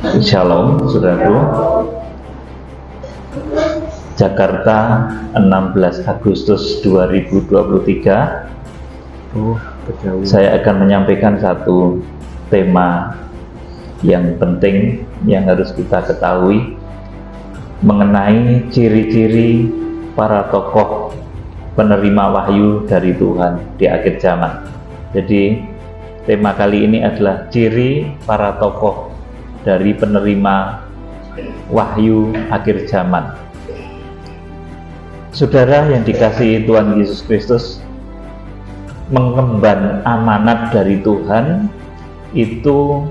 Shalom, saudaraku. Jakarta, 16 Agustus 2023. Saya akan menyampaikan satu tema yang penting yang harus kita ketahui mengenai ciri-ciri para tokoh penerima wahyu dari Tuhan di akhir zaman. Jadi tema kali ini adalah ciri para tokoh dari penerima wahyu akhir zaman. Saudara yang dikasihi Tuhan Yesus Kristus, mengemban amanat dari Tuhan itu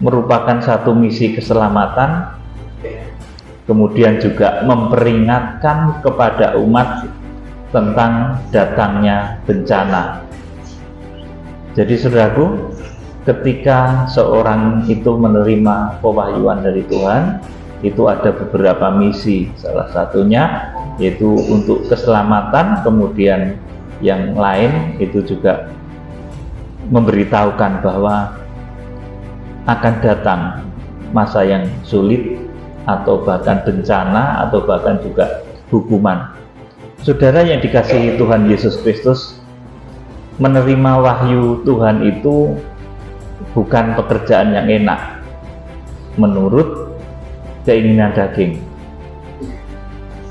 merupakan satu misi keselamatan, kemudian juga memperingatkan kepada umat tentang datangnya bencana. Jadi saudaraku, ketika seorang itu menerima pewahyuan dari Tuhan, itu ada beberapa misi. Salah satunya yaitu untuk keselamatan, kemudian yang lain itu juga memberitahukan bahwa akan datang masa yang sulit atau bahkan bencana atau bahkan juga hukuman. Saudara yang dikasihi Tuhan Yesus Kristus, menerima wahyu Tuhan itu bukan pekerjaan yang enak menurut keinginan daging.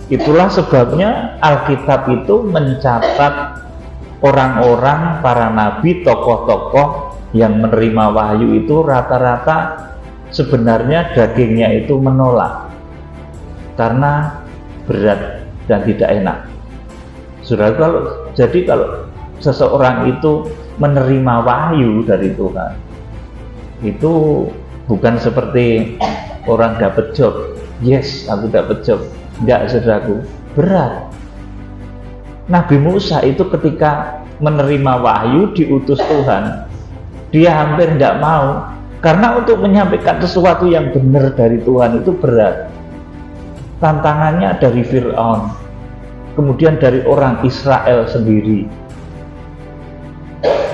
Itulah sebabnya Alkitab itu mencatat orang-orang, para nabi, tokoh-tokoh yang menerima wahyu itu rata-rata sebenarnya dagingnya itu menolak karena berat dan tidak enak. Saudara, kalau seseorang itu menerima wahyu dari Tuhan, itu bukan seperti orang dapat job, yes aku dapat job. Enggak, saudaraku, berat. Nabi Musa itu ketika menerima wahyu diutus Tuhan, dia hampir tidak mau, karena untuk menyampaikan sesuatu yang benar dari Tuhan itu berat. Tantangannya dari Fir'aun, kemudian dari orang Israel sendiri.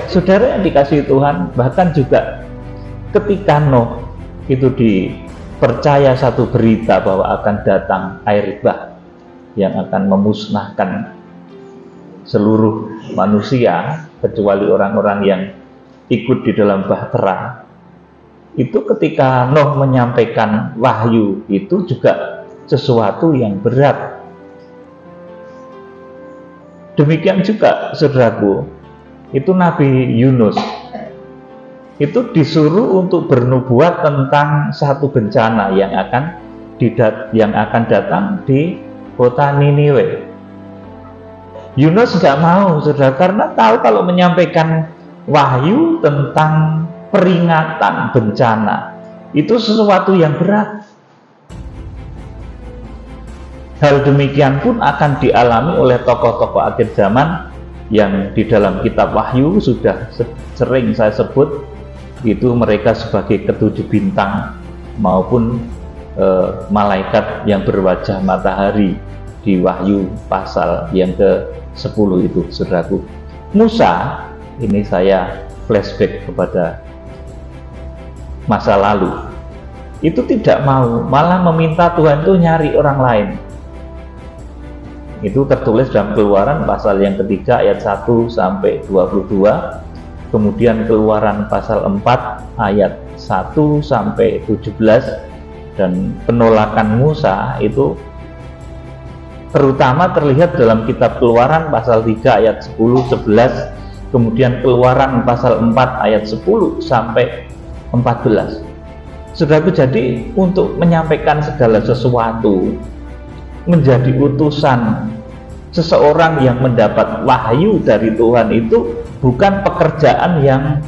Saudara yang dikasihi Tuhan, bahkan juga ketika Nuh itu dipercaya satu berita bahwa akan datang air bah yang akan memusnahkan seluruh manusia kecuali orang-orang yang ikut di dalam bahtera. Itu ketika Nuh menyampaikan wahyu itu juga sesuatu yang berat. Demikian juga saudaraku, itu Nabi Yunus itu disuruh untuk bernubuat tentang satu bencana yang akan datang di kota Niniwe. Yunus tidak mau, saudara, karena tahu kalau menyampaikan wahyu tentang peringatan bencana itu sesuatu yang berat. Hal demikian pun akan dialami oleh tokoh-tokoh akhir zaman yang di dalam kitab Wahyu sudah sering saya sebut, itu mereka sebagai ketujuh bintang maupun malaikat yang berwajah matahari di Wahyu pasal yang ke-10 itu, saudaraku. Musa, ini saya flashback kepada masa lalu, itu tidak mau, malah meminta Tuhan itu nyari orang lain. Itu tertulis dalam Keluaran pasal yang ketiga ayat 1 sampai 22, kemudian Keluaran pasal 4 ayat 1 sampai 17, dan penolakan Musa itu terutama terlihat dalam kitab Keluaran pasal 3 ayat 10, 11, kemudian Keluaran pasal 4 ayat 10 sampai 14. Saudaraku, jadi untuk menyampaikan segala sesuatu, menjadi utusan seseorang yang mendapat wahyu dari Tuhan itu bukan pekerjaan yang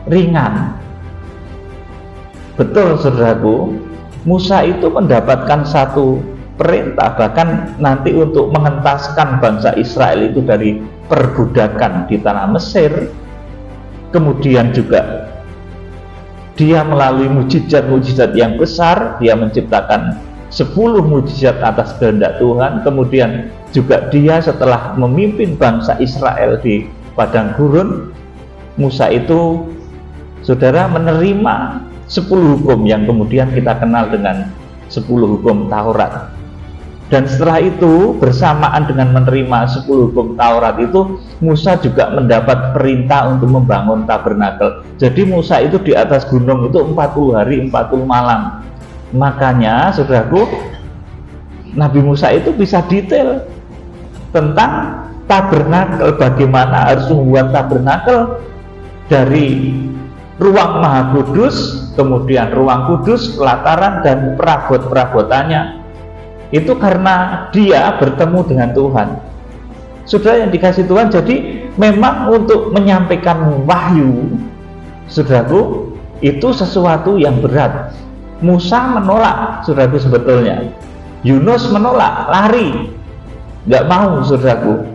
ringan. Betul, saudaraku, Musa itu mendapatkan satu perintah bahkan nanti untuk mengentaskan bangsa Israel itu dari perbudakan di tanah Mesir. Kemudian juga dia melalui mujizat-mujizat yang besar, dia menciptakan 10 mujizat atas kehendak Tuhan. Kemudian juga dia setelah memimpin bangsa Israel di padang gurun, Musa itu, saudara, menerima 10 hukum yang kemudian kita kenal dengan 10 hukum Taurat. Dan setelah itu bersamaan dengan menerima 10 hukum Taurat itu, Musa juga mendapat perintah untuk membangun tabernakel. Jadi Musa itu di atas gunung itu 40 hari 40 malam. Makanya saudaraku, Nabi Musa itu bisa detail tentang tabernakel, bagaimana harus membuat tabernakel dari ruang Maha Kudus, kemudian ruang kudus, pelataran, dan perabot-perabotannya. Itu karena dia bertemu dengan Tuhan. Saudara yang dikasih Tuhan, jadi memang untuk menyampaikan wahyu, saudaraku, itu sesuatu yang berat. Musa menolak, saudaraku, sebetulnya. Yunus menolak, lari, nggak mau, saudaraku.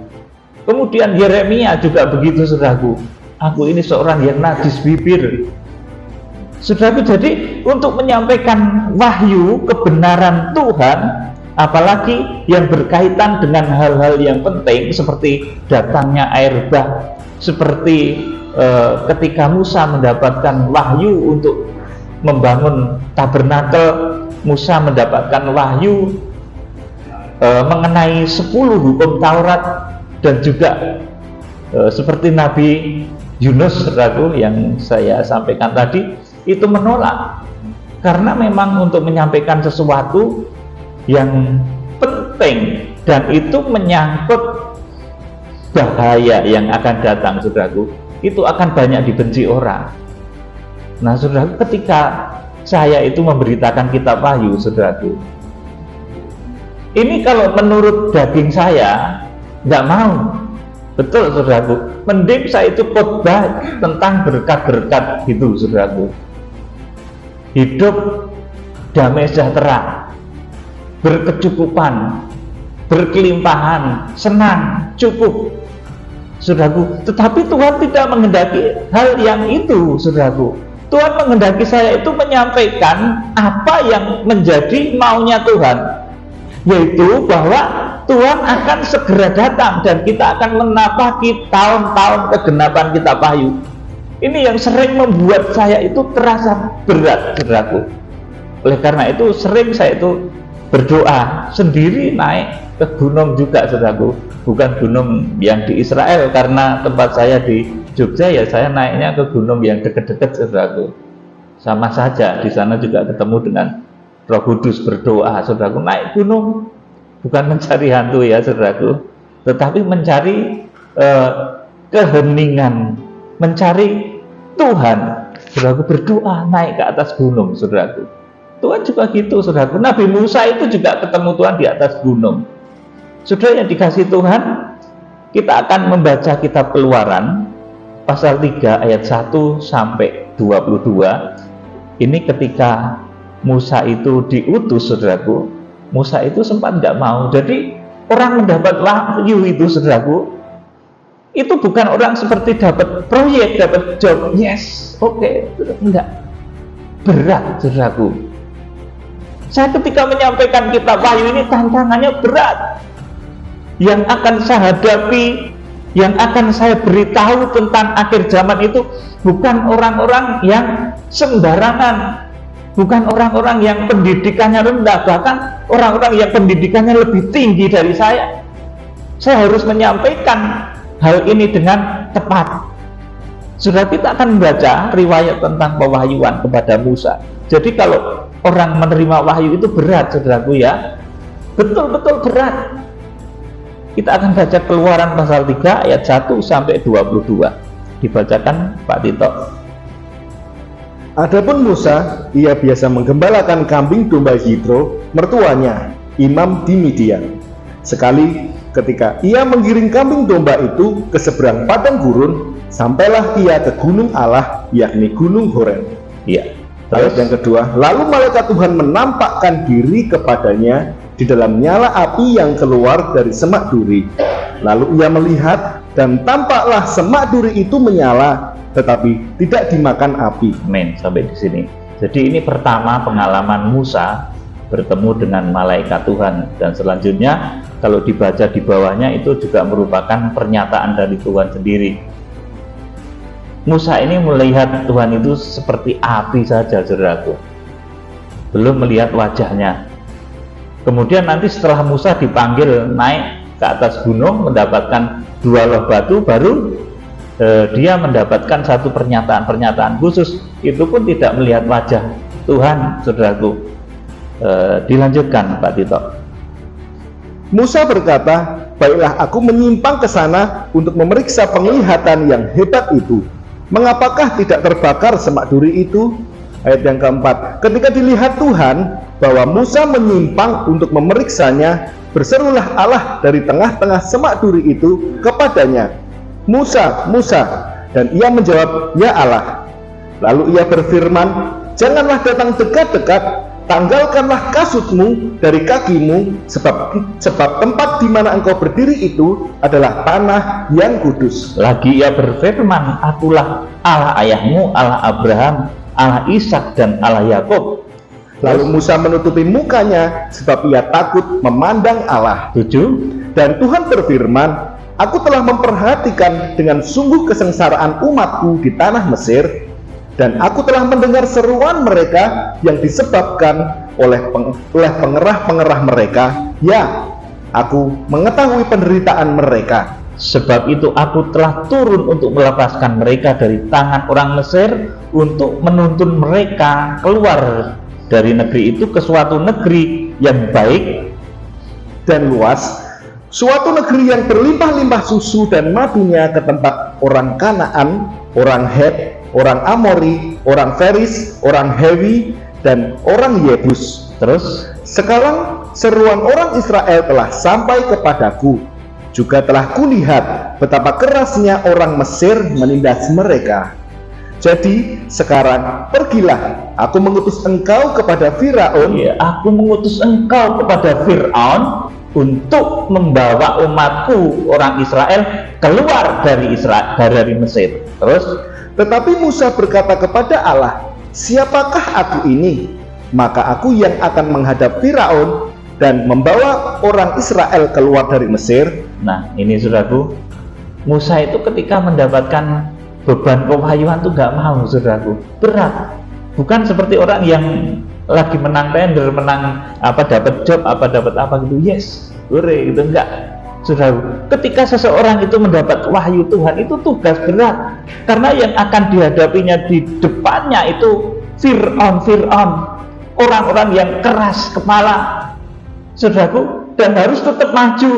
Kemudian Yeremia juga begitu, saudaraku. Aku ini seorang yang najis bibir. Saudaraku, jadi untuk menyampaikan wahyu kebenaran Tuhan, apalagi yang berkaitan dengan hal-hal yang penting seperti datangnya air bah, seperti ketika Musa mendapatkan wahyu untuk membangun tabernakel, Musa mendapatkan wahyu mengenai 10 hukum Taurat, dan juga seperti Nabi Yunus, saudaraku, yang saya sampaikan tadi, itu menolak karena memang untuk menyampaikan sesuatu yang penting dan itu menyangkut bahaya yang akan datang, saudaraku, itu akan banyak dibenci orang. Nah, saudaraku, ketika saya itu memberitakan kitab Wahyu, saudaraku, ini kalau menurut daging saya nggak mau, betul, saudaraku, mending saya itu khotbah tentang berkat-berkat gitu, saudaraku, hidup damai sejahtera, berkecukupan, berkelimpahan, senang, cukup, saudaraku. Tetapi Tuhan tidak menghendaki hal yang itu, saudaraku. Tuhan menghendaki saya itu menyampaikan apa yang menjadi maunya Tuhan, yaitu bahwa Tuhan akan segera datang dan kita akan menapaki tahun-tahun kegenapan kitab Wahyu. Ini yang sering membuat saya itu terasa berat, saudaraku. Oleh karena itu sering saya itu berdoa sendiri, naik ke gunung juga, saudaraku. Bukan gunung yang di Israel, karena tempat saya di Jogja, ya saya naiknya ke gunung yang dekat-dekat, saudaraku. Sama saja, di sana juga ketemu dengan Roh Kudus, berdoa, saudaraku. Naik gunung bukan mencari hantu ya, saudaraku, tetapi mencari keheningan, mencari Tuhan, saudaraku, berdoa naik ke atas gunung, saudaraku. Tuhan juga gitu, saudaraku. Nabi Musa itu juga ketemu Tuhan di atas gunung. Saudara yang dikasih Tuhan, kita akan membaca kitab Keluaran pasal 3 ayat 1 sampai 22. Ini ketika Musa itu diutus, saudaraku. Musa itu sempat nggak mau. Jadi orang mendapat wahyu itu, saudaraku, itu bukan orang seperti dapat proyek, dapat job, yes, oke, enggak, berat, saudaraku. Saya ketika menyampaikan kitab Wahyu ini, tantangannya berat. Yang akan saya hadapi, yang akan saya beritahu tentang akhir zaman itu bukan orang-orang yang sembarangan, bukan orang-orang yang pendidikannya rendah, bahkan orang-orang yang pendidikannya lebih tinggi dari saya. Saya harus menyampaikan hal ini dengan tepat. Sudah, kita akan membaca riwayat tentang pewahyuan kepada Musa. Jadi kalau orang menerima wahyu itu berat, saudaraku ya, betul-betul berat. Kita akan baca Keluaran pasal 3 ayat 1 sampai 22. Dibacakan Pak Tito. Adapun Musa, ia biasa menggembalakan kambing domba Yitro, mertuanya, imam di Midian. Sekali ketika ia menggiring kambing domba itu ke seberang padang gurun, sampailah ia ke gunung Allah, yakni gunung Horen. Iya. Ayat yang kedua, lalu malaikat Tuhan menampakkan diri kepadanya di dalam nyala api yang keluar dari semak duri. Lalu ia melihat, dan tampaklah semak duri itu menyala, tetapi tidak dimakan api. Amin. Sampai di sini. Jadi ini pertama pengalaman Musa bertemu dengan malaikat Tuhan, dan selanjutnya kalau dibaca di bawahnya itu juga merupakan pernyataan dari Tuhan sendiri. Musa ini melihat Tuhan itu seperti api saja, saudaraku, belum melihat wajahnya. Kemudian nanti setelah Musa dipanggil naik ke atas gunung mendapatkan 2 loh batu, baru dia mendapatkan satu pernyataan khusus, itu pun tidak melihat wajah Tuhan, saudaraku. Dilanjutkan Pak Tito. Musa berkata, baiklah aku menyimpang ke sana untuk memeriksa penglihatan yang hebat itu. Mengapakah tidak terbakar semak duri itu? Ayat yang keempat, ketika dilihat Tuhan bahwa Musa menyimpang untuk memeriksanya, berserulah Allah dari tengah-tengah semak duri itu kepadanya, Musa, Musa. Dan ia menjawab, ya Allah. Lalu ia berfirman, janganlah datang dekat-dekat, tanggalkanlah kasutmu dari kakimu, sebab tempat di mana engkau berdiri itu adalah tanah yang kudus. Lagi ia berfirman, akulah Allah ayahmu, Allah Abraham, Allah Ishak dan Allah Yakub. Lalu Musa menutupi mukanya sebab ia takut memandang Allah. 7. Dan Tuhan berfirman, aku telah memperhatikan dengan sungguh kesengsaraan umatku di tanah Mesir, dan aku telah mendengar seruan mereka yang disebabkan oleh pengerah-pengerah mereka. Ya, aku mengetahui penderitaan mereka. Sebab itu aku telah turun untuk melepaskan mereka dari tangan orang Mesir, untuk menuntun mereka keluar dari negeri itu ke suatu negeri yang baik dan luas, suatu negeri yang berlimpah-limpah susu dan madunya, ke tempat orang Kanaan, orang Het, orang Amori, orang Feris, orang Hewi, dan orang Yebus. Terus, sekarang seruan orang Israel telah sampai kepadaku. Juga telah kulihat betapa kerasnya orang Mesir menindas mereka. Jadi sekarang pergilah, aku mengutus engkau kepada Firaun. Ya, aku mengutus engkau kepada Firaun untuk membawa umatku orang Israel keluar dari Mesir. Terus, tetapi Musa berkata kepada Allah, siapakah aku ini? Maka aku yang akan menghadap Firaun dan membawa orang Israel keluar dari Mesir. Nah, ini saudaraku, Musa itu ketika mendapatkan beban kewahyuan itu nggak mau, saudaraku, berat. Bukan seperti orang yang lagi menang tender, menang dapat job, dapat apa gitu, yes, boleh gitu, enggak. Saudara, ketika seseorang itu mendapat wahyu Tuhan, itu tugas berat, karena yang akan dihadapinya di depannya itu Fir'aun, orang-orang yang keras kepala, saudaraku, dan harus tetap maju.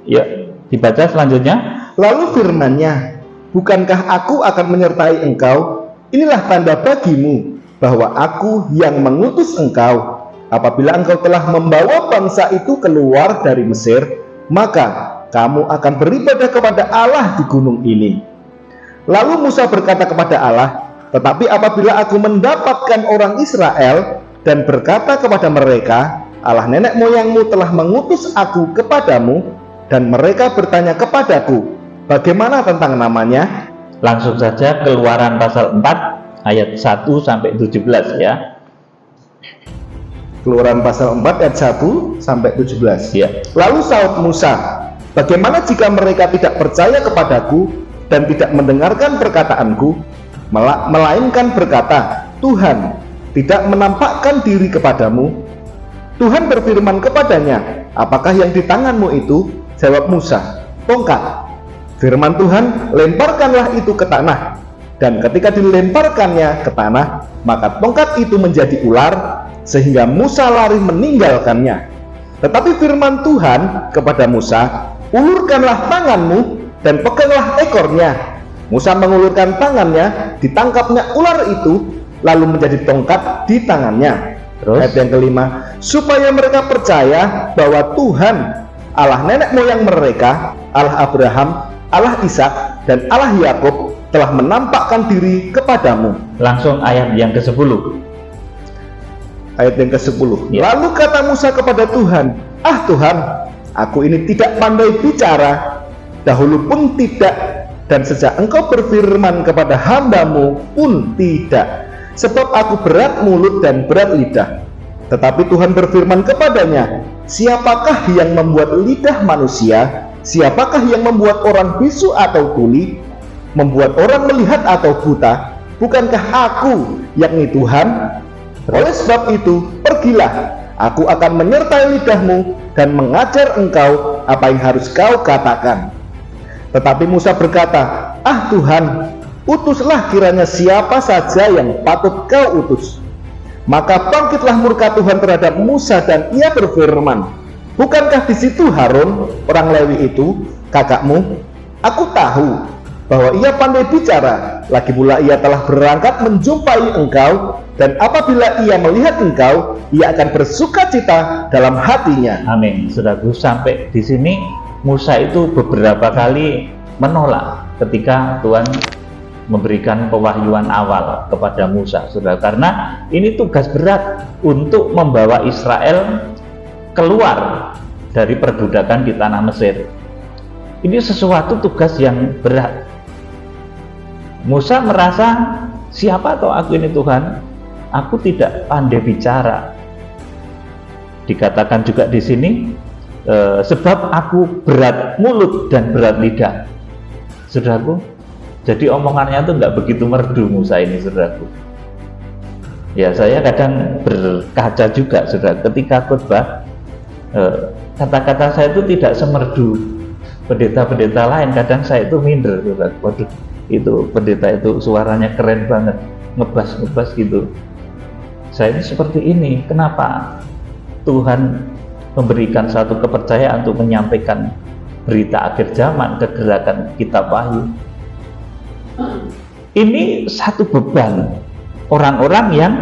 Ya, dibaca selanjutnya. Lalu firman-Nya, bukankah aku akan menyertai engkau? Inilah tanda bagimu bahwa aku yang mengutus engkau. Apabila engkau telah membawa bangsa itu keluar dari Mesir, maka kamu akan beribadah kepada Allah di gunung ini. Lalu Musa berkata kepada Allah, tetapi apabila aku mendapatkan orang Israel dan berkata kepada mereka, Allah nenek moyangmu telah mengutus aku kepadamu, dan mereka bertanya kepadaku, bagaimana tentang namanya? Langsung saja Keluaran pasal 4 ayat 1 sampai 17 ya. Keluaran pasal 4 ayat 1 sampai 17. Ya. Lalu sahut Musa, bagaimana jika mereka tidak percaya kepadaku dan tidak mendengarkan perkataanku, melainkan berkata, Tuhan tidak menampakkan diri kepadamu? Tuhan berfirman kepadanya, apakah yang di tanganmu itu? Jawab Musa, tongkat. Firman Tuhan, lemparkanlah itu ke tanah. Dan ketika dilemparkannya ke tanah, maka tongkat itu menjadi ular, sehingga Musa lari meninggalkannya. Tetapi firman Tuhan kepada Musa, ulurkanlah tanganmu dan peganglah ekornya. Musa mengulurkan tangannya, ditangkapnya ular itu, lalu menjadi tongkat di tangannya. Terus? Ayat yang kelima, supaya mereka percaya bahwa Tuhan, Allah nenek moyang mereka, Allah Abraham, Allah Ishak, dan Allah Yakub telah menampakkan diri kepadamu. Langsung ayat yang ke-10. Ayat yang ke-10. Ya. Lalu kata Musa kepada Tuhan, Tuhan, aku ini tidak pandai bicara, dahulu pun tidak, dan sejak engkau berfirman kepada hambamu pun tidak, sebab aku berat mulut dan berat lidah. Tetapi Tuhan berfirman kepadanya, siapakah yang membuat lidah manusia? Siapakah yang membuat orang bisu atau tuli? membuat orang melihat atau buta? Bukankah aku, yakni Tuhan? Oleh sebab itu, pergilah, aku akan menyertai lidahmu dan mengajar engkau apa yang harus kau katakan. Tetapi Musa berkata, ah Tuhan, utuslah kiranya siapa saja yang patut kau utus. Maka bangkitlah murka Tuhan terhadap Musa dan ia berfirman, bukankah di situ Harun, orang Lewi itu, kakakmu? Aku tahu bahwa ia pandai bicara, lagi pula ia telah berangkat menjumpai engkau, dan apabila ia melihat engkau, ia akan bersukacita dalam hatinya. Amin. Saudaraku, sampai di sini Musa itu beberapa kali menolak ketika Tuhan memberikan pewahyuan awal kepada Musa, saudara, karena ini tugas berat untuk membawa Israel keluar dari perbudakan di tanah Mesir. Ini sesuatu tugas yang berat. Musa merasa, siapa toh aku ini Tuhan? Aku tidak pandai bicara. Dikatakan juga di sini, sebab aku berat mulut dan berat lidah. Saudaraku, jadi omongannya tuh nggak begitu merdu Musa ini, saudaraku. Ya, saya kadang berkaca juga, saudara, ketika khotbah, kata-kata saya itu tidak semerdu pendeta-pendeta lain. Kadang saya itu minder, saudara. Waduh, itu pendeta itu suaranya keren banget, ngebas gitu. Saya ini seperti ini. Kenapa Tuhan memberikan satu kepercayaan untuk menyampaikan berita akhir zaman ke gerakan Kitab Wahyu? Ini satu beban orang-orang yang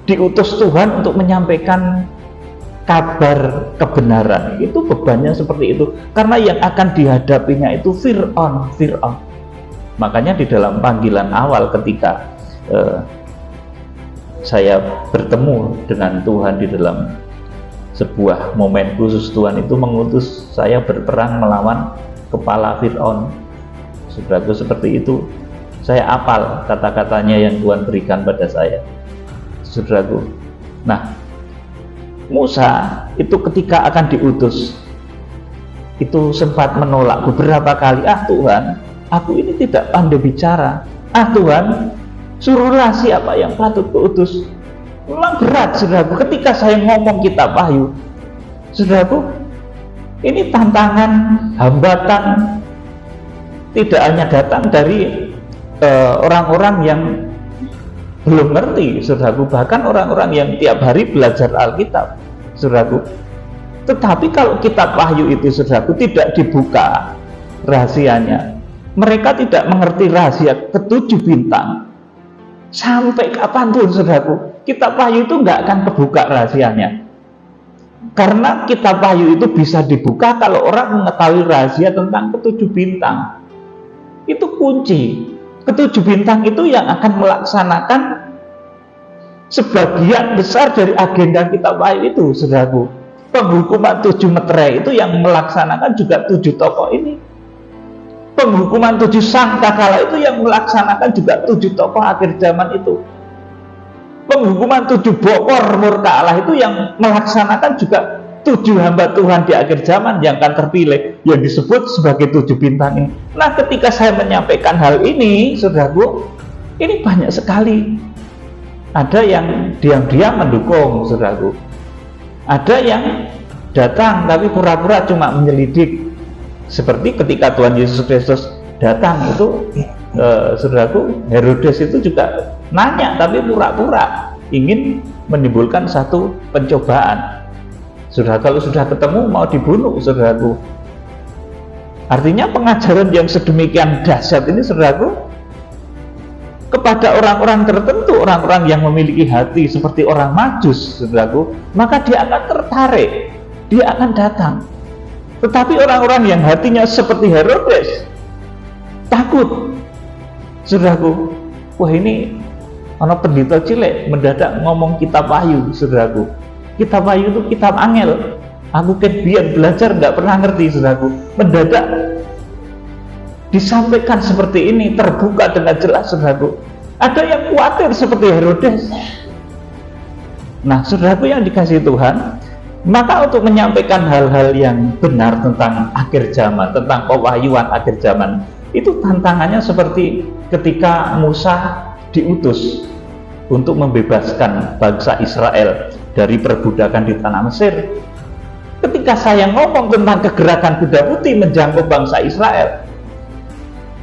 diutus Tuhan untuk menyampaikan kabar kebenaran. Itu bebannya seperti itu, karena yang akan dihadapinya itu Fir'aun. Makanya di dalam panggilan awal ketika saya bertemu dengan Tuhan di dalam sebuah momen khusus, Tuhan itu mengutus saya berperang melawan kepala Fir'aun. Saudaraku, seperti itu. Saya hafal kata-katanya yang Tuhan berikan pada saya, saudaraku. Nah, Musa itu ketika akan diutus itu sempat menolak beberapa kali. Ah Tuhan, aku ini tidak pandai bicara. Ah Tuhan, suruhlah siapa yang patut kuutus. Memang berat, saudaraku, ketika saya ngomong Kitab Wahyu, saudaraku, ini tantangan, hambatan, tidak hanya datang dari orang-orang yang belum ngerti, saudaraku, bahkan orang-orang yang tiap hari belajar Alkitab, saudaraku. Tetapi kalau Kitab Wahyu itu, saudaraku, tidak dibuka rahasianya, mereka tidak mengerti rahasia ketujuh bintang. Sampai kapanpun, saudaraku, Kitab Wahyu itu nggak akan kebuka rahasianya. Karena Kitab Wahyu itu bisa dibuka kalau orang mengetahui rahasia tentang ketujuh bintang. Itu kunci. Ketujuh bintang itu yang akan melaksanakan sebagian besar dari agenda Kitab Wahyu itu, saudaraku. Penghukuman 7 meterai itu yang melaksanakan juga 7 tokoh ini. Penghukuman 7 sangkakala itu yang melaksanakan juga 7 tokoh akhir zaman itu. Penghukuman 7 bokor murka Allah itu yang melaksanakan juga 7 hamba Tuhan di akhir zaman yang akan terpilih, yang disebut sebagai 7 bintang ini. Nah, ketika saya menyampaikan hal ini, saudaraku, ini banyak sekali. Ada yang diam-diam mendukung, saudaraku. Ada yang datang tapi pura-pura cuma menyelidik. Seperti ketika Tuhan Yesus Kristus datang itu, saudaraku, Herodes itu juga nanya tapi pura-pura ingin menimbulkan satu pencobaan. Sudah, kalau sudah ketemu mau dibunuh, saudaraku. Artinya pengajaran yang sedemikian dahsyat ini, saudaraku, kepada orang-orang tertentu, orang-orang yang memiliki hati seperti orang Majus, saudaraku, maka dia akan tertarik, dia akan datang. Tetapi orang-orang yang hatinya seperti Herodes, takut, saudaraku. Wah, ini ono pendeta cilik mendadak ngomong Kitab Wahyu, saudaraku. Kitab Wahyu itu kitab angel. Aku biar belajar nggak pernah ngerti, saudaraku. Mendadak disampaikan seperti ini, terbuka dengan jelas, saudaraku. Ada yang khawatir seperti Herodes. Nah, saudaraku yang dikasihi Tuhan, maka untuk menyampaikan hal-hal yang benar tentang akhir zaman, tentang pewahyuan akhir zaman, Itu tantangannya seperti ketika Musa diutus untuk membebaskan bangsa Israel dari perbudakan di tanah Mesir. Ketika saya ngomong tentang kegerakan kuda putih menjangkau bangsa Israel,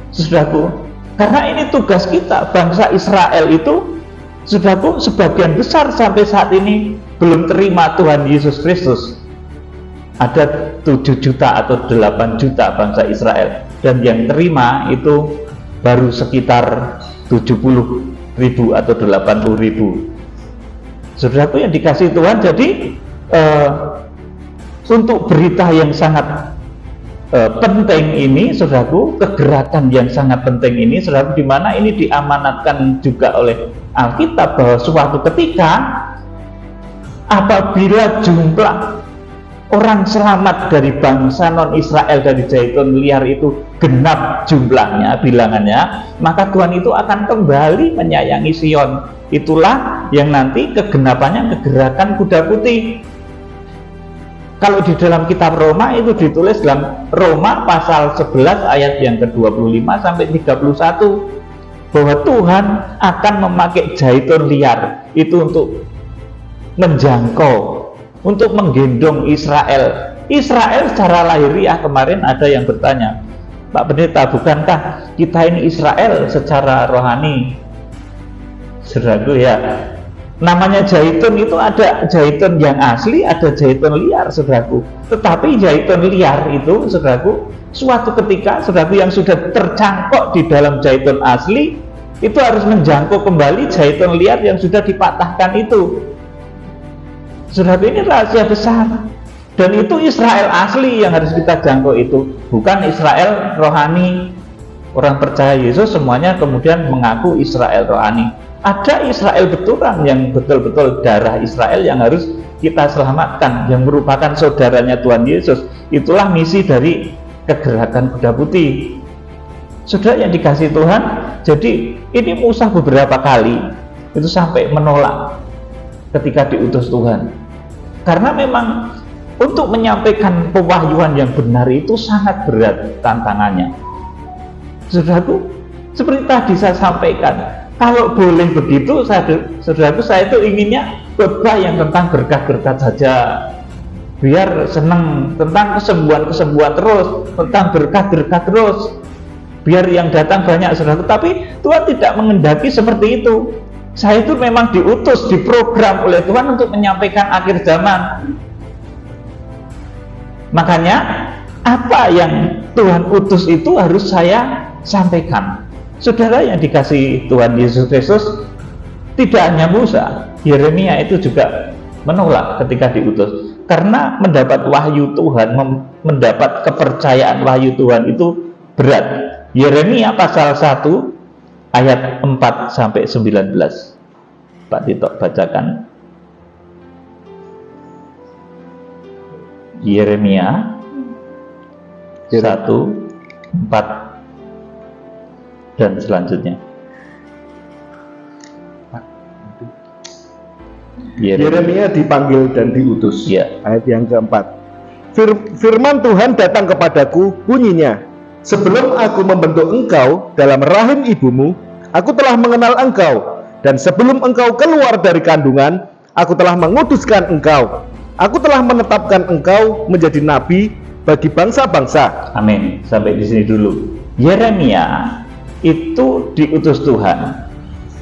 saudaraku, karena ini tugas kita. Bangsa Israel itu, saudaraku, sebagian besar sampai saat ini belum terima Tuhan Yesus Kristus. Ada 7 juta atau 8 juta bangsa Israel, dan yang terima itu baru sekitar 70.000 atau 80.000. Saudaraku yang dikasih Tuhan, jadi untuk berita yang sangat penting ini, saudaraku, kegerakan yang sangat penting ini, saudaraku, di mana ini diamanatkan juga oleh Alkitab bahwa suatu ketika apabila jumlah orang selamat dari bangsa non-Israel dari jahitan liar itu genap jumlahnya, bilangannya, maka Tuhan itu akan kembali menyayangi Sion. Itulah yang nanti kegenapannya kegerakan kuda putih. Kalau di dalam kitab Roma itu ditulis dalam Roma pasal 11 ayat yang ke-25 sampai 31 bahwa Tuhan akan memakai jahitan liar itu untuk menjangkau, untuk menggendong Israel. Israel secara lahiriah, kemarin ada yang bertanya, Pak Pendeta, bukankah kita ini Israel secara rohani? Saudaraku ya, namanya jahitan itu ada jahitan yang asli, ada jahitan liar, saudaraku. Tetapi jahitan liar itu, saudaraku, suatu ketika, saudaraku, yang sudah tercangkok di dalam jahitan asli itu harus menjangkau kembali jahitan liar yang sudah dipatahkan itu. Saudaraku, ini rahasia besar, dan itu Israel asli yang harus kita jangkau, itu bukan Israel rohani. Orang percaya Yesus semuanya kemudian mengaku Israel rohani. Ada Israel betulan yang betul-betul darah Israel yang harus kita selamatkan, yang merupakan saudaranya Tuhan Yesus. Itulah misi dari kegerakan kuda putih. Saudara yang dikasih Tuhan, jadi ini Musa beberapa kali itu sampai menolak ketika diutus Tuhan, karena memang untuk menyampaikan pewahyuan yang benar itu sangat berat tantangannya. Saudaraku, seperti tadi saya sampaikan, kalau boleh begitu, saudaraku, saya itu inginnya khotbah yang tentang berkat-berkat saja, biar senang, tentang kesembuhan-kesembuhan terus, tentang berkat-berkat terus, biar yang datang banyak, saudaraku. Tapi Tuhan tidak mengendaki seperti itu. Saya itu memang diutus, diprogram oleh Tuhan untuk menyampaikan akhir zaman. Makanya apa yang Tuhan utus itu harus saya sampaikan. Saudara yang dikasih Tuhan Yesus Kristus, tidak hanya Musa, Yeremia itu juga menolak ketika diutus, karena mendapat wahyu Tuhan, mendapat kepercayaan wahyu Tuhan itu berat. Yeremia pasal 1 ayat 4 sampai 19. Pak Tito bacakan. Yeremia 1, 4 dan selanjutnya. Yeremia dipanggil dan diutus. Ya. Ayat yang keempat. Firman Tuhan datang kepadaku, bunyinya, sebelum aku membentuk engkau dalam rahim ibumu, aku telah mengenal engkau, dan sebelum engkau keluar dari kandungan, aku telah menguduskan engkau. Aku telah menetapkan engkau menjadi nabi bagi bangsa-bangsa. Amin. Sampai di sini dulu. Yeremia itu diutus Tuhan.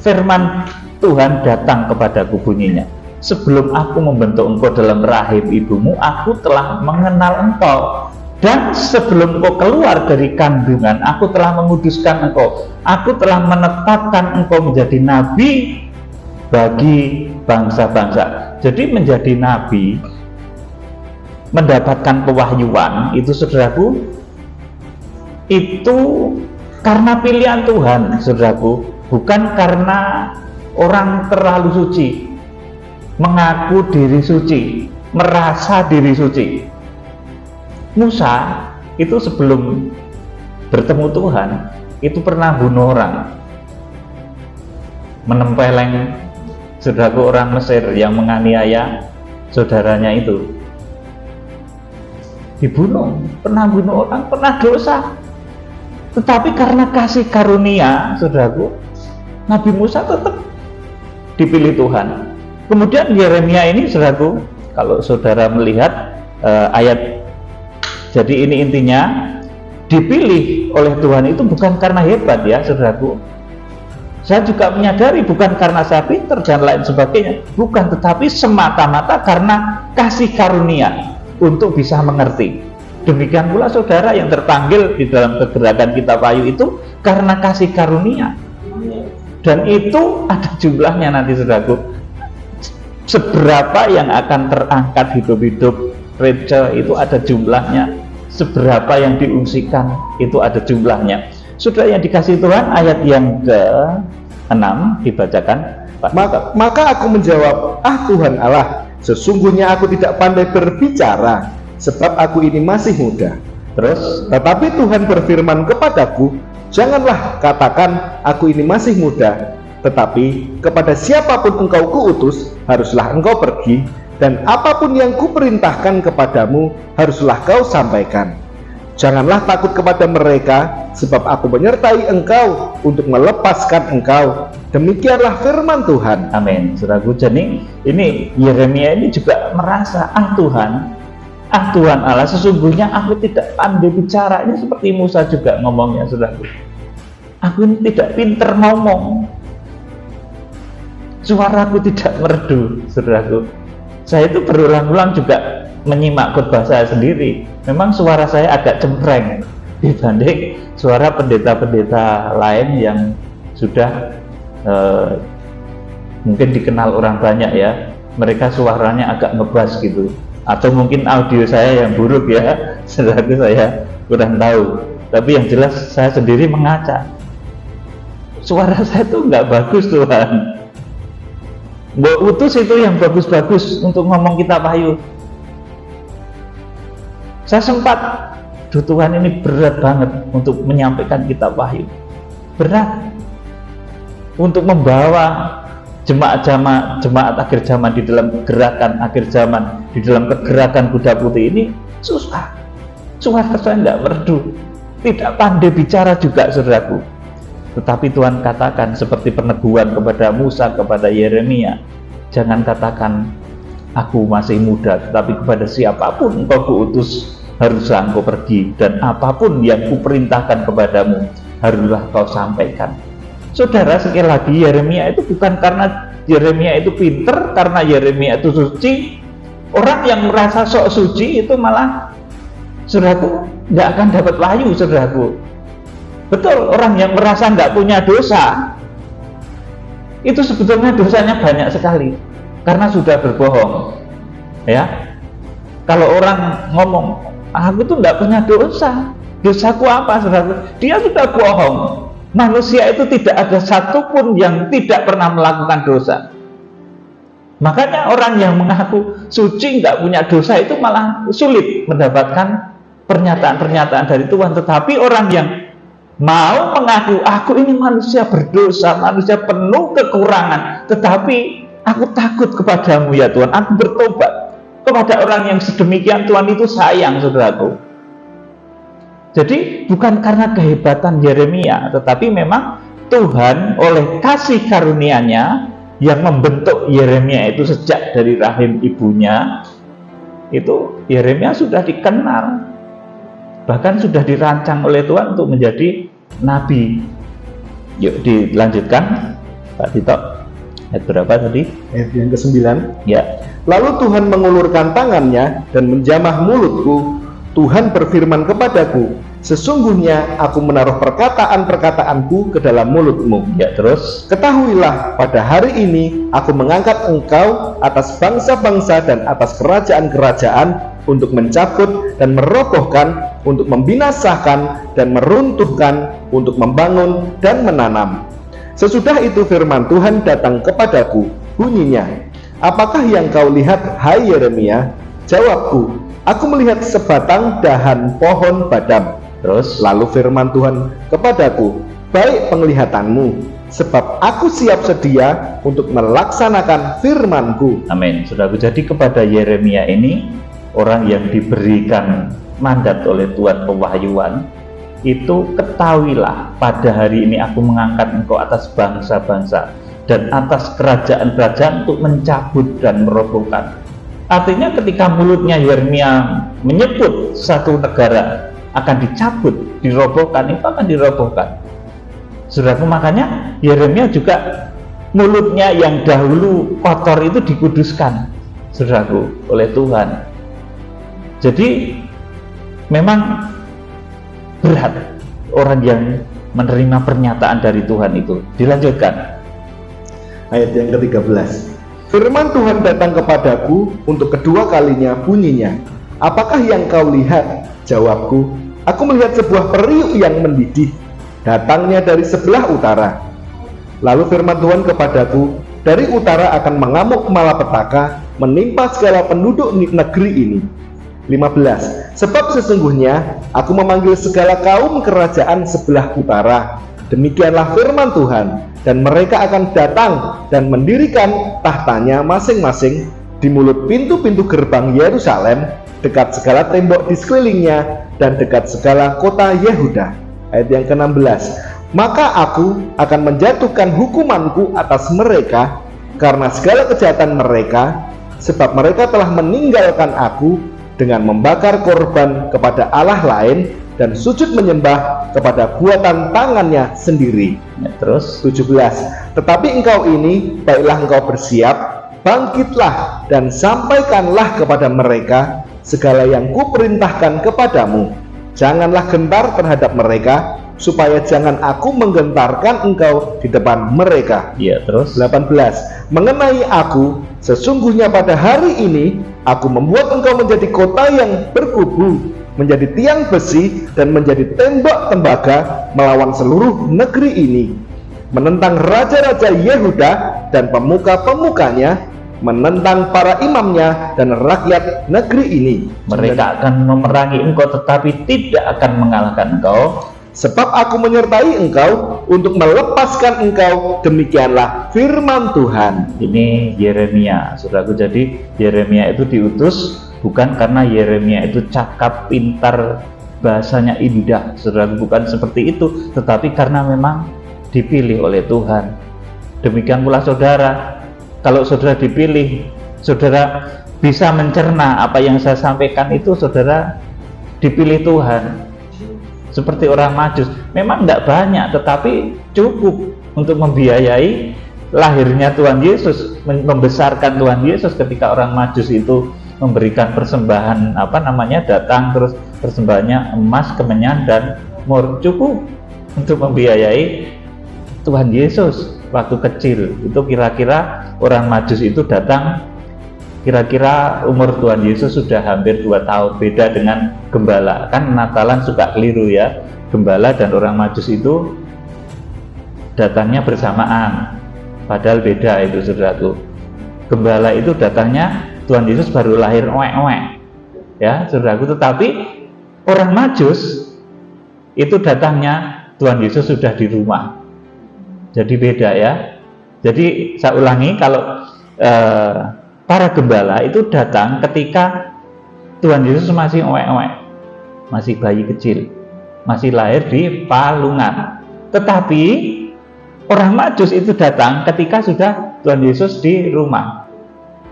Firman Tuhan datang kepadaku, bunyinya, sebelum aku membentuk engkau dalam rahim ibumu, aku telah mengenal engkau, dan sebelum engkau keluar dari kandungan, aku telah menguduskan engkau. Aku telah menetapkan engkau menjadi nabi bagi bangsa-bangsa. Jadi menjadi nabi, mendapatkan pewahyuan itu, saudaraku, itu karena pilihan Tuhan, saudaraku, bukan karena orang terlalu suci, mengaku diri suci, merasa diri suci. Musa itu sebelum bertemu Tuhan itu pernah bunuh orang, menempeleng, saudaraku, orang Mesir yang menganiaya saudaranya itu, dibunuh, pernah bunuh orang, pernah dosa. Tetapi karena kasih karunia, saudaraku, Nabi Musa tetap dipilih Tuhan. Kemudian Yeremia ini, saudaraku, kalau saudara melihat ayat, jadi ini intinya, dipilih oleh Tuhan itu bukan karena hebat ya, saudaraku. Saya juga menyadari bukan karena saya pintar dan lain sebagainya, bukan, tetapi semata-mata karena kasih karunia untuk bisa mengerti. Demikian pula saudara yang terpanggil di dalam kegerakan Kitab Wahyu itu karena kasih karunia, dan itu ada jumlahnya nanti, saudaraku. Seberapa yang akan terangkat hidup-hidup Rachel itu ada jumlahnya, seberapa yang diungsikan itu ada jumlahnya. Sudah yang dikasih Tuhan, ayat yang ke-6 dibacakan, Pak. Maka aku menjawab, Tuhan Allah, sesungguhnya aku tidak pandai berbicara, sebab aku ini masih muda. Terus, tetapi Tuhan berfirman kepadaku, janganlah katakan aku ini masih muda, tetapi kepada siapapun engkau kuutus, haruslah engkau pergi, dan apapun yang kuperintahkan kepadamu, haruslah kau sampaikan. Janganlah takut kepada mereka, sebab aku menyertai engkau untuk melepaskan engkau. Demikianlah firman Tuhan. Amin. Saudaraku, jadi ini Yeremia ini juga merasa, Tuhan Allah, sesungguhnya aku tidak pandai bicara. Ini seperti Musa juga ngomongnya, saudaraku. Aku ini tidak pinter ngomong, suaraku tidak merdu, saudaraku. Saya itu berulang-ulang juga menyimak khotbah saya sendiri. Memang suara saya agak cempreng dibanding suara pendeta-pendeta lain yang sudah mungkin dikenal orang banyak ya. Mereka suaranya agak ngebas gitu. Atau mungkin audio saya yang buruk ya, saudaraku, saya kurang tahu. Tapi yang jelas saya sendiri mengaca, suara saya tuh nggak bagus, Tuhan. Mbok utus itu yang bagus-bagus untuk ngomong Kitab Wahyu. Saya sempat, Tuhan ini berat banget untuk menyampaikan Kitab Wahyu. Berat untuk membawa jemaat akhir zaman di dalam gerakan akhir zaman, di dalam kegerakan kuda putih ini susah. Suara saya nggak merdu, tidak pandai bicara juga, saudaraku. Tetapi Tuhan katakan seperti peneguhan kepada Musa, kepada Yeremia, jangan katakan aku masih muda, tetapi kepada siapapun engkau kuutus, haruslah engkau pergi, dan apapun yang kuperintahkan kepadamu, haruslah kau sampaikan. Saudara, sekali lagi, Yeremia itu bukan karena Yeremia itu pinter, karena Yeremia itu suci. Orang yang merasa sok suci itu malah, saudaraku, nggak akan dapat wahyu, saudaraku. Betul, orang yang merasa nggak punya dosa, itu sebetulnya dosanya banyak sekali, karena sudah berbohong. Ya, kalau orang ngomong, aku tuh nggak punya dosa, dosaku apa, saudaraku? Dia sudah bohong. Manusia itu tidak ada satupun yang tidak pernah melakukan dosa. Makanya orang yang mengaku suci, nggak punya dosa itu malah sulit mendapatkan pernyataan-pernyataan dari Tuhan. Tetapi orang yang mau mengaku, aku ini manusia berdosa, manusia penuh kekurangan, tetapi aku takut kepadamu ya Tuhan, aku bertobat. Kepada orang yang sedemikian Tuhan itu sayang, saudaraku. Jadi bukan karena kehebatan Yeremia, tetapi memang Tuhan oleh kasih karunia-Nya yang membentuk Yeremia itu sejak dari rahim ibunya. Itu Yeremia sudah dikenal, bahkan sudah dirancang oleh Tuhan untuk menjadi nabi. Yuk dilanjutkan, Pak Tito. Ayat berapa tadi? Ayat yang ke-9. Ya. Lalu Tuhan mengulurkan tangannya dan menjamah mulutku. Tuhan berfirman kepadaku, sesungguhnya aku menaruh perkataan-perkataanku ke dalam mulutmu. Ya, terus. Ketahuilah, pada hari ini aku mengangkat engkau atas bangsa-bangsa dan atas kerajaan-kerajaan untuk mencabut dan merobohkan, untuk membinasakan dan meruntuhkan, untuk membangun dan menanam. Sesudah itu firman Tuhan datang kepadaku, bunyinya, apakah yang kau lihat, hai Yeremia? Jawabku, aku melihat sebatang dahan pohon badam. Terus, lalu firman Tuhan kepadaku, baik penglihatanmu, sebab aku siap sedia untuk melaksanakan firman-Ku. Amin. Saudaraku, jadi kepada Yeremia ini, orang yang diberikan mandat oleh Tuhan pewahyuan, itu ketahuilah pada hari ini aku mengangkat engkau atas bangsa-bangsa dan atas kerajaan-kerajaan untuk mencabut dan merobohkan. Artinya ketika mulutnya Yeremia menyebut satu negara akan dicabut, dirobohkan, itu akan dirobohkan. Saudaraku, makanya Yeremia juga mulutnya yang dahulu kotor itu dikuduskan, saudaraku, oleh Tuhan. Jadi memang berat orang yang menerima pernyataan dari Tuhan itu. Dilanjutkan. Ayat yang ke-13. Firman Tuhan datang kepadaku untuk kedua kalinya bunyinya. Apakah yang kau lihat? Jawabku, aku melihat sebuah periuk yang mendidih, datangnya dari sebelah utara. Lalu firman Tuhan kepadaku, dari utara akan mengamuk malapetaka, menimpa segala penduduk negeri ini. 15. Sebab sesungguhnya aku memanggil segala kaum kerajaan sebelah utara. Demikianlah firman Tuhan, dan mereka akan datang dan mendirikan tahtanya masing-masing di mulut pintu-pintu gerbang Yerusalem, dekat segala tembok di sekelilingnya, dan dekat segala kota Yehuda. Ayat yang ke-16. Maka aku akan menjatuhkan hukumanku atas mereka karena segala kejahatan mereka, sebab mereka telah meninggalkan aku dengan membakar korban kepada Allah lain dan sujud menyembah kepada buatan tangannya sendiri. Terus 17. Tetapi engkau ini, baiklah engkau bersiap, bangkitlah dan sampaikanlah kepada mereka segala yang kuperintahkan kepadamu. Janganlah gentar terhadap mereka, supaya jangan aku menggentarkan engkau di depan mereka. Ya, terus 18. Mengenai aku, sesungguhnya pada hari ini aku membuat engkau menjadi kota yang berkubu, menjadi tiang besi dan menjadi tembok tembaga melawan seluruh negeri ini, menentang raja-raja Yehuda dan pemuka-pemukanya, menentang para imamnya dan rakyat negeri ini. Mereka akan memerangi engkau tetapi tidak akan mengalahkan engkau, sebab aku menyertai engkau untuk melepaskan engkau. Demikianlah firman Tuhan. Ini Yeremia, saudaraku. Jadi Yeremia itu diutus bukan karena Yeremia itu cakap, pintar, bahasanya indah, saudaraku, bukan seperti itu, tetapi karena memang dipilih oleh Tuhan. Demikian pula saudara, kalau saudara dipilih, saudara bisa mencerna apa yang saya sampaikan itu, saudara dipilih Tuhan. Seperti orang Majus, memang tidak banyak, tetapi cukup untuk membiayai lahirnya Tuhan Yesus, membesarkan Tuhan Yesus. Ketika orang Majus itu memberikan persembahan, datang terus persembahannya emas, kemenyan dan mur, cukup untuk membiayai Tuhan Yesus waktu kecil. Itu kira-kira orang Majus itu datang, kira-kira umur Tuhan Yesus sudah hampir 2 tahun. Beda dengan gembala, kan Natalan suka keliru ya, gembala dan orang Majus itu datangnya bersamaan, padahal beda itu, saudaraku. Gembala itu datangnya Tuhan Yesus baru lahir ya, saudaraku, tetapi orang Majus itu datangnya Tuhan Yesus sudah di rumah. Jadi beda ya. Jadi saya ulangi, kalau para gembala itu datang ketika Tuhan Yesus masih masih bayi kecil, masih lahir di palungan. Tetapi orang Majus itu datang ketika sudah Tuhan Yesus di rumah.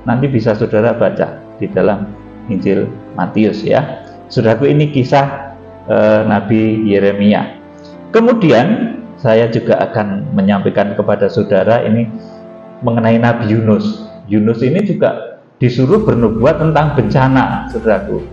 Nanti bisa saudara baca di dalam Injil Matius ya. Saudaraku, ini kisah Nabi Yeremia. Kemudian saya juga akan menyampaikan kepada saudara ini mengenai Nabi Yunus. Yunus ini juga disuruh bernubuat tentang bencana, saudaraku.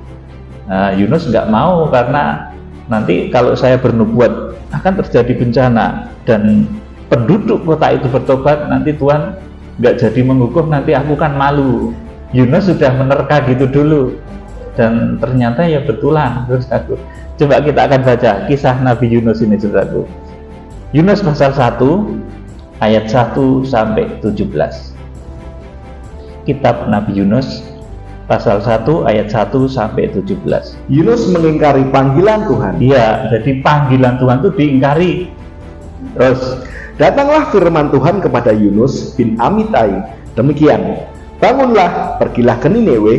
Yunus nggak mau, karena nanti kalau saya bernubuat akan terjadi bencana dan penduduk kota itu bertobat, nanti Tuhan nggak jadi menghukum, nanti aku kan malu. Yunus sudah menerka gitu dulu, dan ternyata ya betulan, saudaraku. Coba kita akan baca kisah Nabi Yunus ini, saudaraku. Yunus pasal 1 ayat 1 sampai 17. Kitab Nabi Yunus pasal 1 ayat 1 sampai 17. Yunus mengingkari panggilan Tuhan. Iya, jadi panggilan Tuhan itu diingkari. Terus datanglah firman Tuhan kepada Yunus bin Amitai, demikian: bangunlah, pergilah ke Niniwe,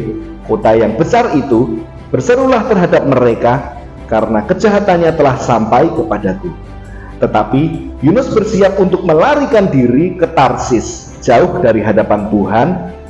kota yang besar itu, berserulah terhadap mereka, karena kejahatannya telah sampai kepadaku. Tetapi Yunus bersiap untuk melarikan diri ke Tarsis, jauh dari hadapan Tuhan.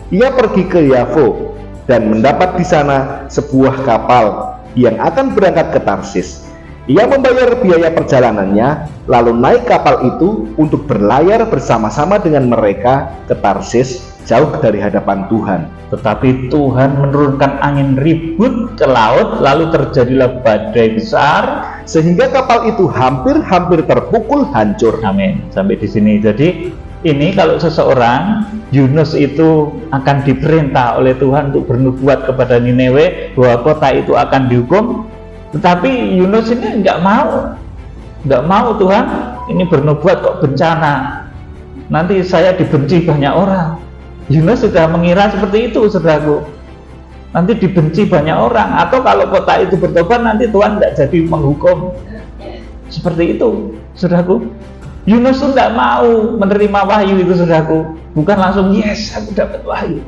Ia pergi ke Yafo dan mendapat di sana sebuah kapal yang akan berangkat ke Tarsis. Ia membayar biaya perjalanannya, lalu naik kapal itu untuk berlayar bersama-sama dengan mereka ke Tarsis, jauh dari hadapan Tuhan. Tetapi Tuhan menurunkan angin ribut ke laut, lalu terjadilah badai besar, sehingga kapal itu hampir-hampir terpukul hancur. Amin. Sampai di sini. Jadi ini kalau seseorang, Yunus itu akan diperintah oleh Tuhan untuk bernubuat kepada Niniwe bahwa kota itu akan dihukum, tetapi Yunus ini nggak mau Tuhan, ini bernubuat kok bencana, nanti saya dibenci banyak orang. Yunus sudah mengira seperti itu, saudaraku, nanti dibenci banyak orang, atau kalau kota itu bertobat nanti Tuhan tidak jadi menghukum. Seperti itu, saudaraku. Yunus itu tidak mau menerima wahyu itu, saudaraku. Bukan langsung yes aku dapat wahyu.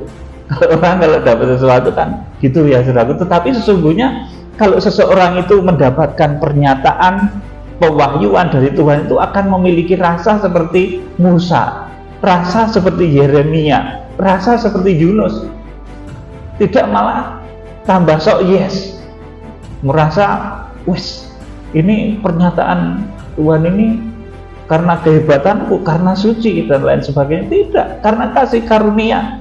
Kalau dapat sesuatu kan gitu ya, saudaraku. Tetapi sesungguhnya kalau seseorang itu mendapatkan pernyataan pewahyuan dari Tuhan, itu akan memiliki rasa seperti Musa, rasa seperti Yeremia, rasa seperti Yunus. Tidak malah tambah sok yes, merasa wes ini pernyataan Tuhan ini karena kehebatanku, karena suci dan lain sebagainya. Tidak, karena kasih karunia.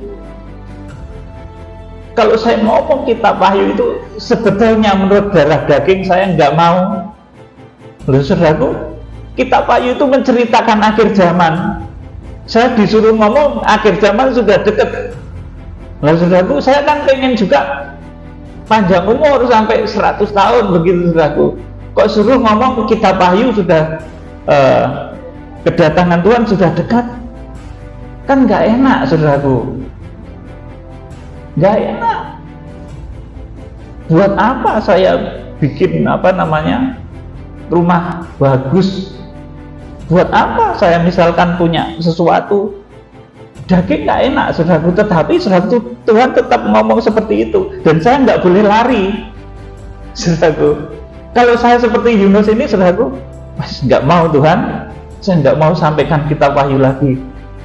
Kalau saya ngomong kitab wahyu itu sebetulnya menurut darah daging saya nggak mau. Loh saudaraku, kitab wahyu itu menceritakan akhir zaman. Saya disuruh ngomong akhir zaman sudah dekat. Loh saudaraku, saya kan pengen juga panjang umur sampai 100 tahun begitu, saudaraku. Kok suruh ngomong kitab wahyu sudah kedatangan Tuhan sudah dekat? Kan nggak enak, saudaraku. Nggak enak. Buat apa saya bikin rumah bagus? Buat apa saya misalkan punya sesuatu? Daging nggak enak, saudaraku. Tetapi saudaraku, Tuhan tetap ngomong seperti itu, dan saya nggak boleh lari, saudaraku. Kalau saya seperti Yunus ini, saudaraku, nggak mau Tuhan, saya nggak mau sampaikan kitab wahyu lagi.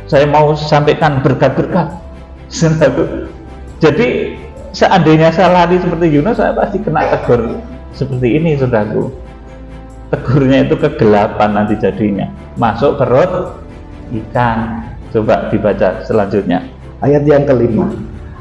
Saya mau sampaikan berkat-berkat, saudaraku. Jadi seandainya saya lari seperti Yunus, saya pasti kena tegur seperti ini, saudaraku. Tegurnya itu kegelapan nanti jadinya, masuk perut ikan. Coba dibaca selanjutnya. Ayat yang kelima.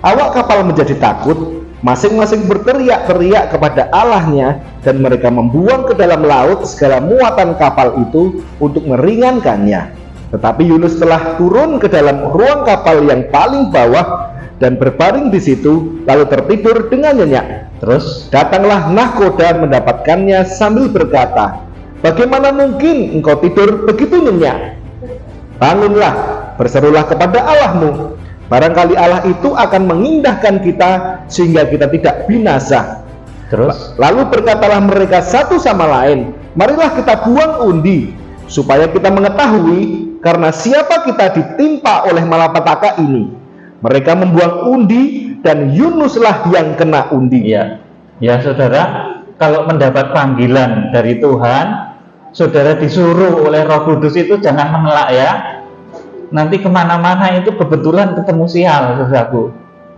Awak kapal menjadi takut, masing-masing berteriak-teriak kepada Allahnya, dan mereka membuang ke dalam laut segala muatan kapal itu untuk meringankannya. Tetapi Yunus telah turun ke dalam ruang kapal yang paling bawah dan berbaring di situ, lalu tertidur dengan nyenyak. Terus datanglah nahkoda mendapatkannya sambil berkata, "Bagaimana mungkin engkau tidur begitu nyenyak? Bangunlah, berserulah kepada Allahmu. Barangkali Allah itu akan mengindahkan kita sehingga kita tidak binasa." Terus lalu berkatalah mereka satu sama lain, "Marilah kita buang undi, supaya kita mengetahui karena siapa kita ditimpa oleh malapetaka ini." Mereka membuang undi, dan Yunuslah yang kena undi. Ya saudara, kalau mendapat panggilan dari Tuhan, saudara disuruh oleh Roh Kudus itu jangan mengelak ya. Nanti kemana-mana itu kebetulan ketemu sial, saudaraku.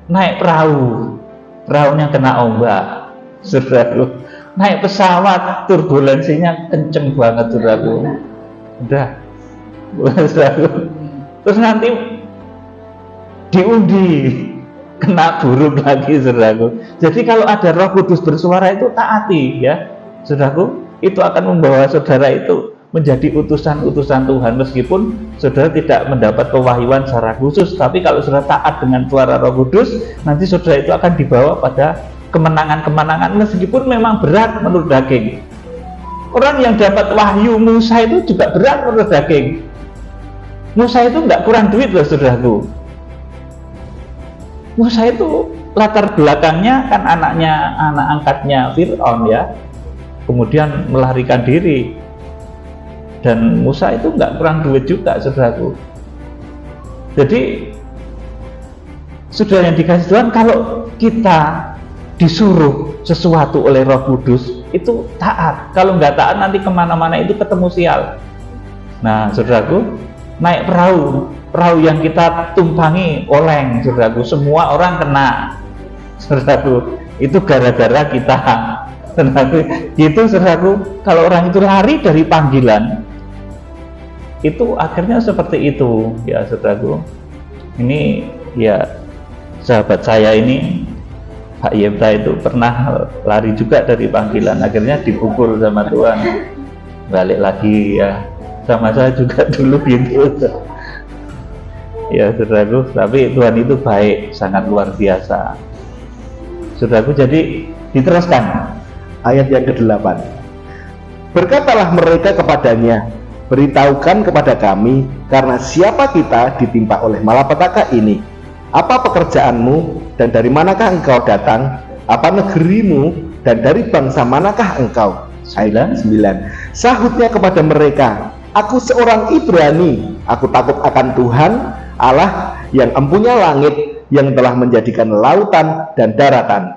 Naik perahu, perahunya kena ombak, saudaraku. Naik pesawat, turbulensinya kenceng banget, saudaraku. Udah, saudaraku. Terus nanti diundi, kena burung lagi, saudaraku. Jadi kalau ada Roh Kudus bersuara itu taati ya, saudaraku. Itu akan membawa saudara itu menjadi utusan-utusan Tuhan, meskipun saudara tidak mendapat pewahyuan secara khusus. Tapi kalau saudara taat dengan suara Roh Kudus, nanti saudara itu akan dibawa pada kemenangan-kemenangan, meskipun memang berat menurut daging. Orang yang dapat wahyu Musa itu juga berat menurut daging. Musa itu nggak kurang duit loh, saudaraku. Musa itu latar belakangnya kan anak angkatnya Fir'aun ya, kemudian melarikan diri, dan Musa itu nggak kurang duit juga, saudaraku. Jadi saudara yang dikasih Tuhan, kalau kita disuruh sesuatu oleh Roh Kudus itu taat. Kalau nggak taat nanti kemana-mana itu ketemu sial. Nah, saudaraku, naik perahu yang kita tumpangi oleng, saudaraku, semua orang kena, saudaraku, itu gara-gara kita, saudaraku. Gitu, saudaraku, kalau orang itu lari dari panggilan, itu akhirnya seperti itu, ya, saudaraku. Ini ya sahabat saya ini, Pak Yemta itu pernah lari juga dari panggilan, akhirnya dipukul sama Tuhan, balik lagi ya. Sama saya juga dulu gitu, ya saudaraku. Tapi Tuhan itu baik, sangat luar biasa, saudaraku. Jadi diteruskan ayat yang ke-8. Berkatalah mereka kepadanya, beritahukan kepada kami, karena siapa kita ditimpa oleh malapetaka ini? Apa pekerjaanmu dan dari manakah engkau datang? Apa negerimu dan dari bangsa manakah engkau? Ayat 9. Sahutnya kepada mereka, aku seorang Ibrani, aku takut akan Tuhan Allah yang empunya langit, yang telah menjadikan lautan dan daratan.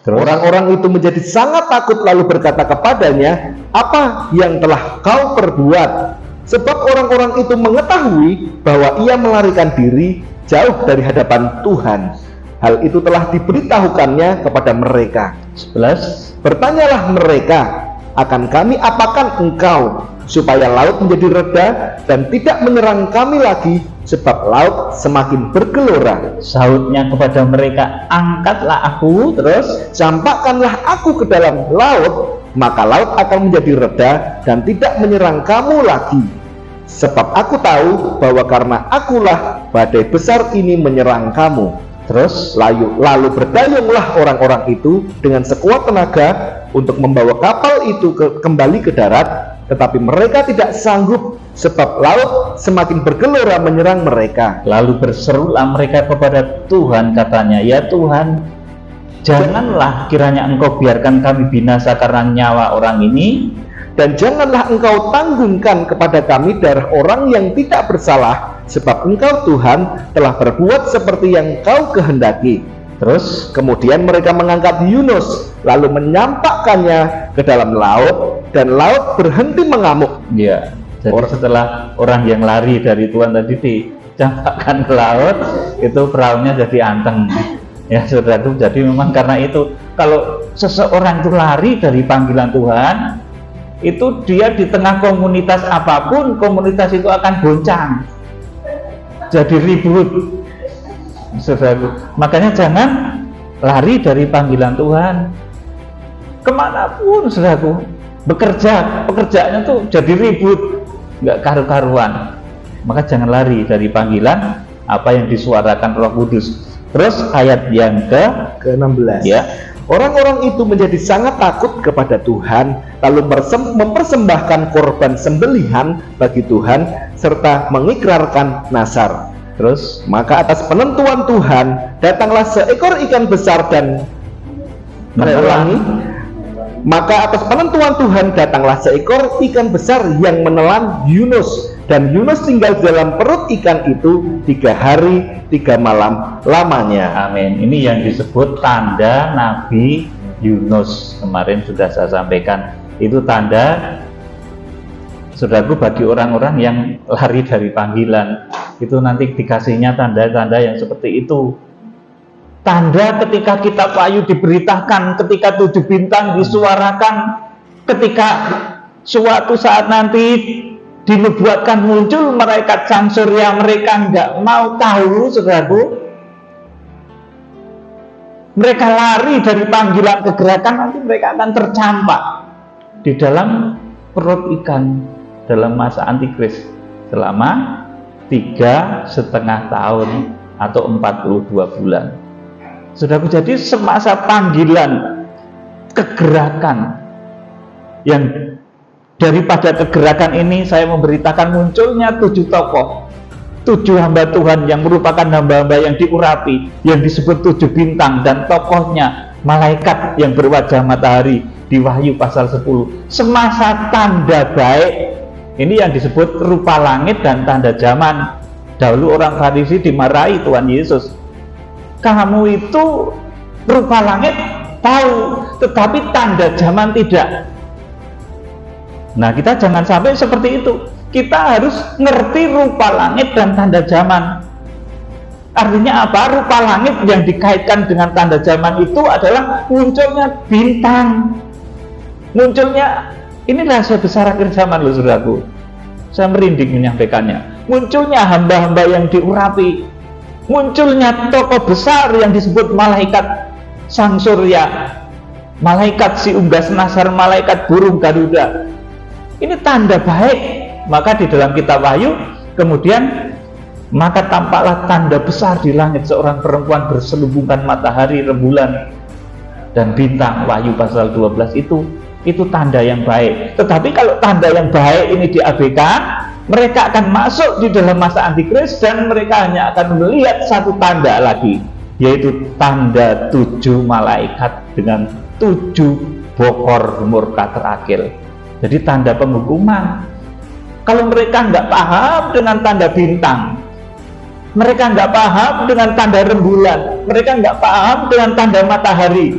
Orang-orang itu menjadi sangat takut, lalu berkata kepadanya, apa yang telah kau perbuat? Sebab orang-orang itu mengetahui bahwa ia melarikan diri jauh dari hadapan Tuhan. Hal itu telah diberitahukannya kepada mereka. 11. Bertanyalah mereka, akan kami apakan engkau, supaya laut menjadi reda dan tidak menyerang kami lagi, sebab laut semakin bergelora. Sahutnya kepada mereka, angkatlah aku, terus campakkanlah aku ke dalam laut, maka laut akan menjadi reda dan tidak menyerang kamu lagi. Sebab aku tahu bahwa karena akulah badai besar ini menyerang kamu. Terus lalu berdayunglah orang-orang itu dengan sekuat tenaga untuk membawa kapal itu kembali ke darat, tetapi mereka tidak sanggup, sebab laut semakin bergelora menyerang mereka. Lalu berserulah mereka kepada Tuhan, katanya, ya Tuhan, janganlah kiranya engkau biarkan kami binasa karena nyawa orang ini, dan janganlah engkau tanggungkan kepada kami darah orang yang tidak bersalah, sebab engkau Tuhan telah berbuat seperti yang kau kehendaki. Terus kemudian mereka mengangkat Yunus, lalu menyampakkannya ke dalam laut, dan laut berhenti mengamuk. Ya, jadi setelah orang yang lari dari Tuhan tadi dicampakkan ke laut, itu perahunya jadi anteng. Ya saudaraku, jadi memang karena itu, kalau seseorang itu lari dari panggilan Tuhan, itu dia di tengah komunitas apapun, komunitas itu akan goncang, jadi ribut, saudaraku. Makanya jangan lari dari panggilan Tuhan kemanapun, saudaraku. Pekerjaannya tuh jadi ribut, nggak karu-karuan. Maka jangan lari dari panggilan apa yang disuarakan Roh Kudus. Terus ayat yang ke-16 ya. Orang-orang itu menjadi sangat takut kepada Tuhan, lalu mempersembahkan korban sembelihan bagi Tuhan serta mengikrarkan nazar. Terus maka atas penentuan Tuhan datanglah seekor ikan besar dan Maka atas penentuan Tuhan datanglah seekor ikan besar yang menelan Yunus, dan Yunus tinggal dalam perut ikan itu 3 hari 3 malam lamanya. Amin. Ini yang disebut tanda Nabi Yunus. Kemarin sudah saya sampaikan. Itu tanda, saudaraku, bagi orang-orang yang lari dari panggilan. Itu nanti dikasihnya tanda-tanda yang seperti itu. Tanda ketika kitab Wahyu diberitakan, ketika 7 bintang disuarakan, ketika suatu saat nanti dinubuatkan muncul malaikat sang surya, mereka nggak mau tahu, saudaraku. Mereka lari dari panggilan kegerakan, nanti mereka akan tercampak di dalam perut ikan dalam masa antikris selama 3,5 tahun atau 42 bulan. Saudaraku, jadi semasa panggilan kegerakan, yang daripada kegerakan ini saya memberitakan munculnya 7 tokoh, 7 hamba Tuhan yang merupakan hamba-hamba yang diurapi, yang disebut 7 bintang, dan tokohnya malaikat yang berwajah matahari di Wahyu pasal 10. Semasa tanda baik, ini yang disebut rupa langit dan tanda zaman. Dahulu orang Farisi dimarahi Tuhan Yesus, kamu itu rupa langit tahu, tetapi tanda zaman tidak. Nah, kita jangan sampai seperti itu. Kita harus ngerti rupa langit dan tanda zaman. Artinya apa? Rupa langit yang dikaitkan dengan tanda zaman itu adalah munculnya bintang. Munculnya, ini rahasia besar akhir zaman loh saudaraku. Saya merinding menyampaikannya. Munculnya hamba-hamba yang diurapi. Munculnya tokoh besar yang disebut malaikat sang surya, malaikat si unggas nasar, malaikat burung garuda. Ini tanda baik. Maka di dalam kitab Wahyu kemudian maka tampaklah tanda besar di langit, seorang perempuan berselubungkan matahari, rembulan dan bintang. Wahyu pasal 12 itu tanda yang baik. Tetapi kalau tanda yang baik ini diabaikan, mereka akan masuk di dalam masa antikris dan mereka hanya akan melihat satu tanda lagi, yaitu tanda 7 malaikat dengan 7 bokor murka terakhir. Jadi tanda penghukuman. Kalau mereka nggak paham dengan tanda bintang, mereka nggak paham dengan tanda rembulan, mereka nggak paham dengan tanda matahari,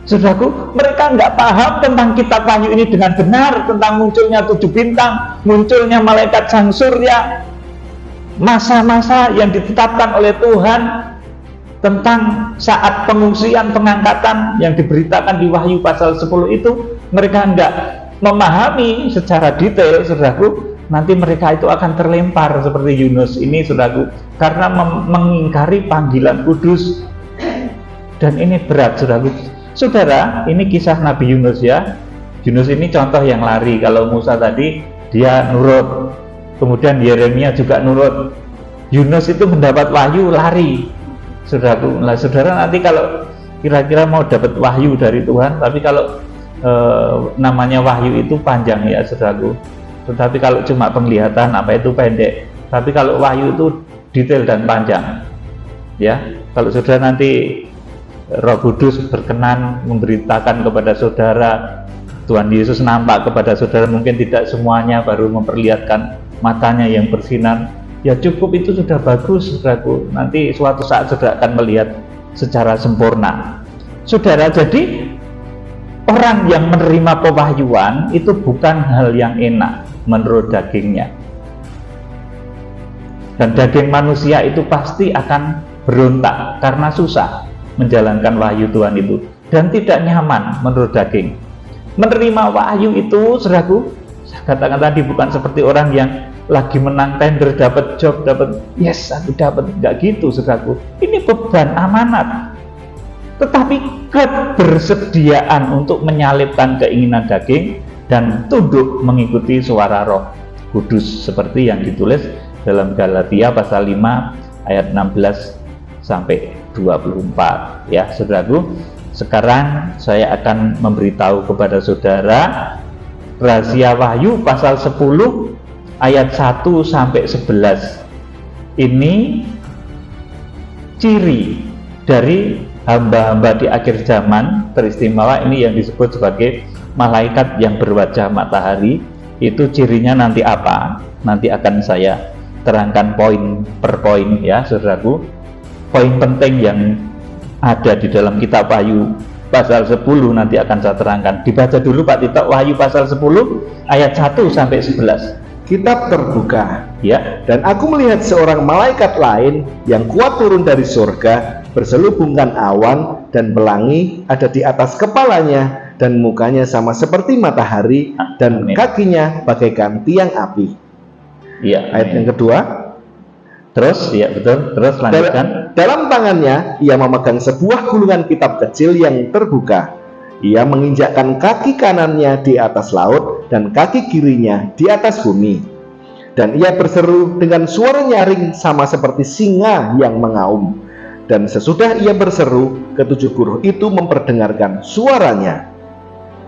saudaraku, mereka nggak paham tentang kitab Wahyu ini dengan benar, tentang munculnya 7 bintang, munculnya malaikat sang surya, masa-masa yang ditetapkan oleh Tuhan, tentang saat pengungsian, pengangkatan yang diberitakan di Wahyu pasal 10 itu, mereka nggak memahami secara detail, saudaraku. Nanti mereka itu akan terlempar seperti Yunus ini, saudaraku, karena mengingkari panggilan kudus. Dan ini berat, saudaraku. Saudara, ini kisah Nabi Yunus ya. Yunus ini contoh yang lari. Kalau Musa tadi dia nurut, kemudian Yeremia juga nurut. Yunus itu mendapat wahyu lari, saudaraku. Nah, saudara nanti kalau kira-kira mau dapat wahyu dari Tuhan, tapi kalau namanya wahyu itu panjang ya, saudaraku. Tetapi kalau cuma penglihatan apa itu pendek. Tapi kalau wahyu itu detail dan panjang. Ya, kalau saudara nanti Roh Kudus berkenan memberitakan kepada saudara, Tuhan Yesus nampak kepada saudara, mungkin tidak semuanya, baru memperlihatkan matanya yang bersinar, ya cukup, itu sudah bagus, saudaraku. Nanti suatu saat saudara akan melihat secara sempurna. Saudara, jadi orang yang menerima pewahyuan itu bukan hal yang enak menurut dagingnya. Dan daging manusia itu pasti akan berontak karena susah menjalankan wahyu Tuhan itu, dan tidak nyaman menurut daging. Menerima wahyu itu, saudaraku, saya katakan tadi, bukan seperti orang yang lagi menang tender, dapat job, dapat yes, aku dapat, enggak gitu, saudaraku. Ini beban amanat. Tetapi kebersediaan untuk menyalipkan keinginan daging dan tunduk mengikuti suara Roh Kudus seperti yang ditulis dalam Galatia pasal 5 ayat 16 sampai 24 ya, saudaraku. Sekarang saya akan memberitahu kepada saudara rahasia Wahyu pasal 10 ayat 1 sampai 11. Ini ciri dari hamba-hamba di akhir zaman teristimewa ini yang disebut sebagai malaikat yang berwajah matahari. Itu cirinya nanti apa? Nanti akan saya terangkan poin per poin ya, saudaraku. Poin penting yang ada di dalam kitab Wahyu pasal 10 nanti akan saya terangkan. Dibaca dulu Pak Tito, Wahyu pasal 10 ayat 1 sampai 11. Kitab terbuka Ya. dan aku melihat seorang malaikat lain yang kuat turun dari surga, berselubungkan awan dan pelangi ada di atas kepalanya, dan mukanya sama seperti matahari, dan Amin. kakinya bagaikan tiang api. Iya. Ayat yang kedua, Terus, ya betul. Terus lanjutkan. dalam tangannya ia memegang sebuah gulungan kitab kecil yang terbuka. Ia menginjakkan kaki kanannya di atas laut dan kaki kirinya di atas bumi. Dan ia berseru dengan suara nyaring sama seperti singa yang mengaum. Dan sesudah ia berseru, ketujuh guru itu memperdengarkan suaranya.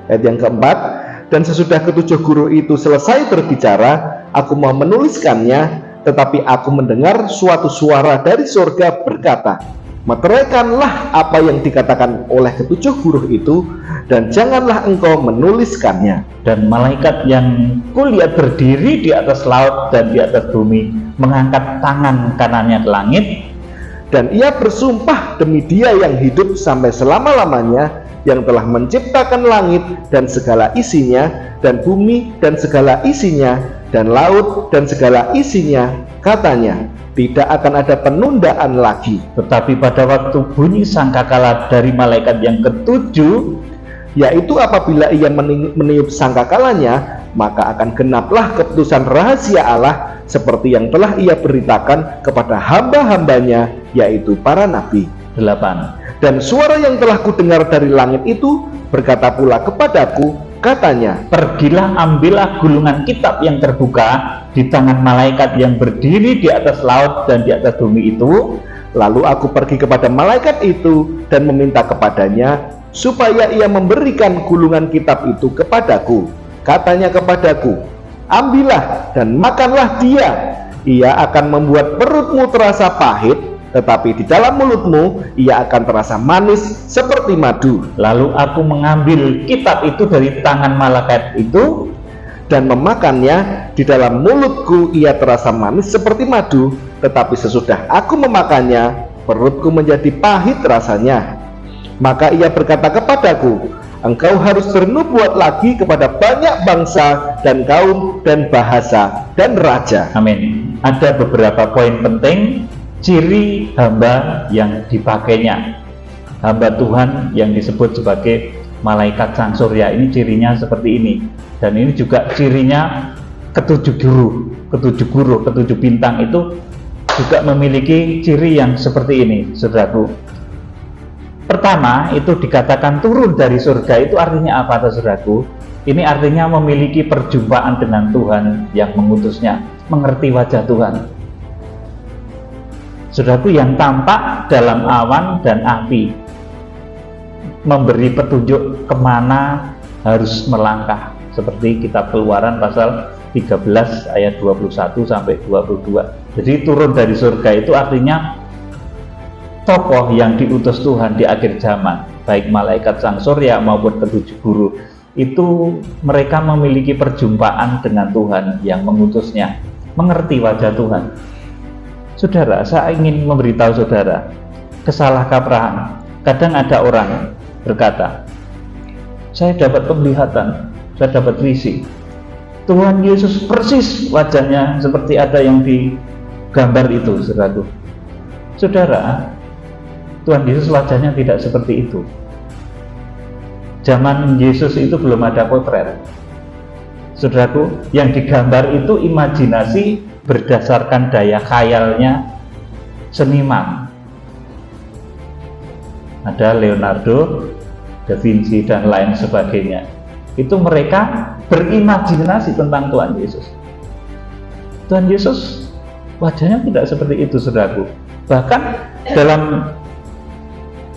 Ayat yang keempat, dan sesudah ketujuh guru itu selesai berbicara, aku mau menuliskannya, tetapi aku mendengar suatu suara dari surga berkata, meteraikanlah apa yang dikatakan oleh ketujuh guru itu, dan janganlah engkau menuliskannya. Dan malaikat yang kulihat berdiri di atas laut dan di atas bumi mengangkat tangan kanannya ke langit, Dan ia bersumpah demi Dia yang hidup sampai selama-lamanya, yang telah menciptakan langit dan segala isinya, dan bumi dan segala isinya, dan laut dan segala isinya, katanya, tidak akan ada penundaan lagi. Tetapi pada waktu bunyi sangkakala dari malaikat yang ketujuh, yaitu apabila ia meniup sangkakalanya, maka akan genaplah keputusan rahasia Allah seperti yang telah ia beritakan kepada hamba-hambanya, yaitu para nabi. 8. Dan suara yang telah kudengar dari langit itu berkata pula kepadaku, katanya, pergilah ambillah gulungan kitab yang terbuka di tangan malaikat yang berdiri di atas laut dan di atas bumi itu. Lalu aku pergi kepada malaikat itu dan meminta kepadanya supaya ia memberikan gulungan kitab itu kepadaku. Katanya kepadaku, ambillah dan makanlah dia. Ia akan membuat perutmu terasa pahit, tetapi di dalam mulutmu ia akan terasa manis seperti madu. Lalu aku mengambil kitab itu dari tangan malaikat itu dan memakannya. Di dalam mulutku ia terasa manis seperti madu, tetapi sesudah aku memakannya, perutku menjadi pahit rasanya. Maka ia berkata kepadaku, engkau harus bernubuat lagi kepada banyak bangsa dan kaum dan bahasa dan raja. Amin. Ada beberapa poin penting ciri hamba yang dipakainya. Hamba Tuhan yang disebut sebagai malaikat sang surya ini cirinya seperti ini. Dan ini juga cirinya ketujuh guru, ketujuh bintang itu juga memiliki ciri yang seperti ini, saudaraku. Pertama, itu dikatakan turun dari surga, itu artinya apa, saudaraku? Ini artinya memiliki perjumpaan dengan Tuhan yang mengutusnya, mengerti wajah Tuhan. Saudaraku, yang tampak dalam awan dan api, memberi petunjuk kemana harus melangkah, seperti kitab Keluaran pasal 13 ayat 21 sampai 22. Jadi turun dari surga itu artinya tokoh yang diutus Tuhan di akhir zaman, baik malaikat sang surya maupun ketujuh guru, itu mereka memiliki perjumpaan dengan Tuhan yang mengutusnya, mengerti wajah Tuhan. Saudara, saya ingin memberitahu saudara, kesalahkaprahan. Kadang ada orang berkata, saya dapat penglihatan, saya dapat visi, Tuhan Yesus persis wajahnya seperti ada yang di gambar itu, saudaraku. Saudara, Tuhan Yesus wajahnya tidak seperti itu. Zaman Yesus itu belum ada potret. Saudaraku, yang digambar itu imajinasi berdasarkan daya khayalnya seniman. Ada Leonardo, Da Vinci dan lain sebagainya. Itu mereka berimajinasi tentang Tuhan Yesus. Tuhan Yesus wajahnya tidak seperti itu, saudaraku. Bahkan dalam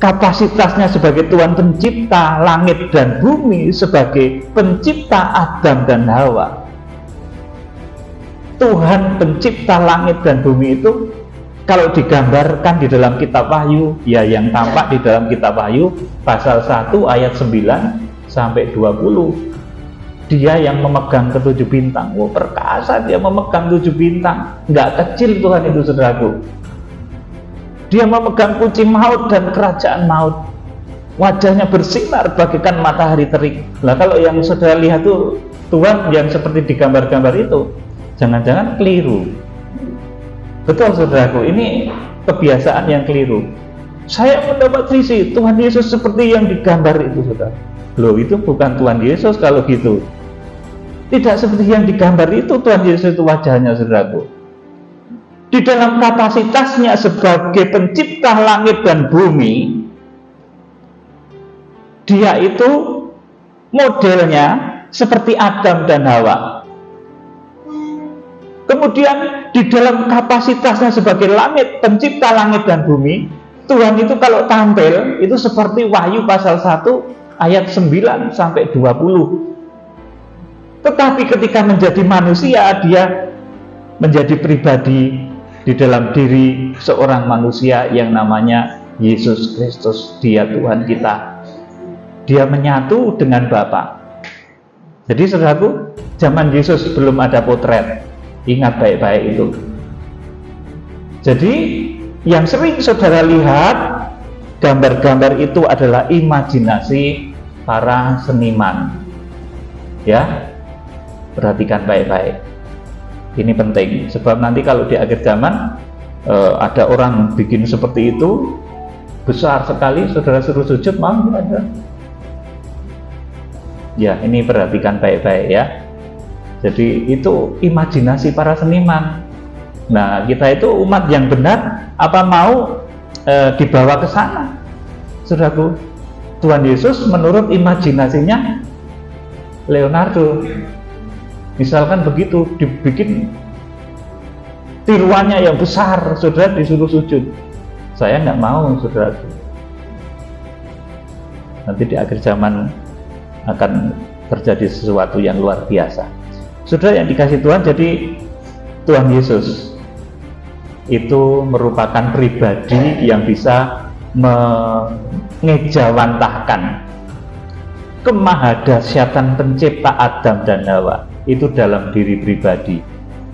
kapasitasnya sebagai Tuhan pencipta langit dan bumi, sebagai pencipta Adam dan Hawa, Tuhan pencipta langit dan bumi itu kalau digambarkan di dalam kitab Wahyu, ya yang tampak di dalam kitab Wahyu pasal 1 ayat 9 sampai 20, dia yang memegang ketujuh bintang. Oh, perkasa dia memegang 7 bintang, nggak kecil Tuhan itu, saudaraku. Dia memegang kunci maut dan kerajaan maut. Wajahnya bersinar bagaikan matahari terik. Nah, kalau yang saudara lihat tuh Tuhan yang seperti di gambar-gambar itu, jangan-jangan keliru. Betul, saudaraku, ini kebiasaan yang keliru. Saya mendapat visi Tuhan Yesus seperti yang digambar itu, saudara. Loh, itu bukan Tuhan Yesus kalau gitu. Tidak seperti yang digambar itu Tuhan Yesus itu wajahnya, saudaraku. Di dalam kapasitasnya sebagai pencipta langit dan bumi, dia itu modelnya seperti Adam dan Hawa. Kemudian di dalam kapasitasnya sebagai pencipta langit dan bumi, Tuhan itu kalau tampil itu seperti Wahyu pasal 1 ayat 9 sampai 20. Tetapi ketika menjadi manusia, dia menjadi pribadi di dalam diri seorang manusia yang namanya Yesus Kristus. Dia Tuhan kita. Dia menyatu dengan Bapa. Jadi saudaraku, zaman Yesus belum ada potret. Ingat baik-baik itu. Jadi yang sering saudara lihat gambar-gambar itu adalah imajinasi para seniman. Ya, perhatikan baik-baik. Ini penting, sebab nanti kalau di akhir zaman ada orang bikin seperti itu besar sekali, saudara suruh sujud mau nggak ada. Ya, ini perhatikan baik-baik ya. Jadi itu imajinasi para seniman. Nah, kita itu umat yang benar, apa mau dibawa ke sana? Saudaraku, Tuhan Yesus menurut imajinasinya Leonardo. Misalkan begitu, dibikin tiruannya yang besar, saudara disuruh sujud. Saya nggak mau, saudaraku. Nanti di akhir zaman akan terjadi sesuatu yang luar biasa. Saudara yang dikasih Tuhan, jadi Tuhan Yesus itu merupakan pribadi yang bisa mengejawantahkan kemahadahsyatan pencipta Adam dan Hawa itu dalam diri pribadi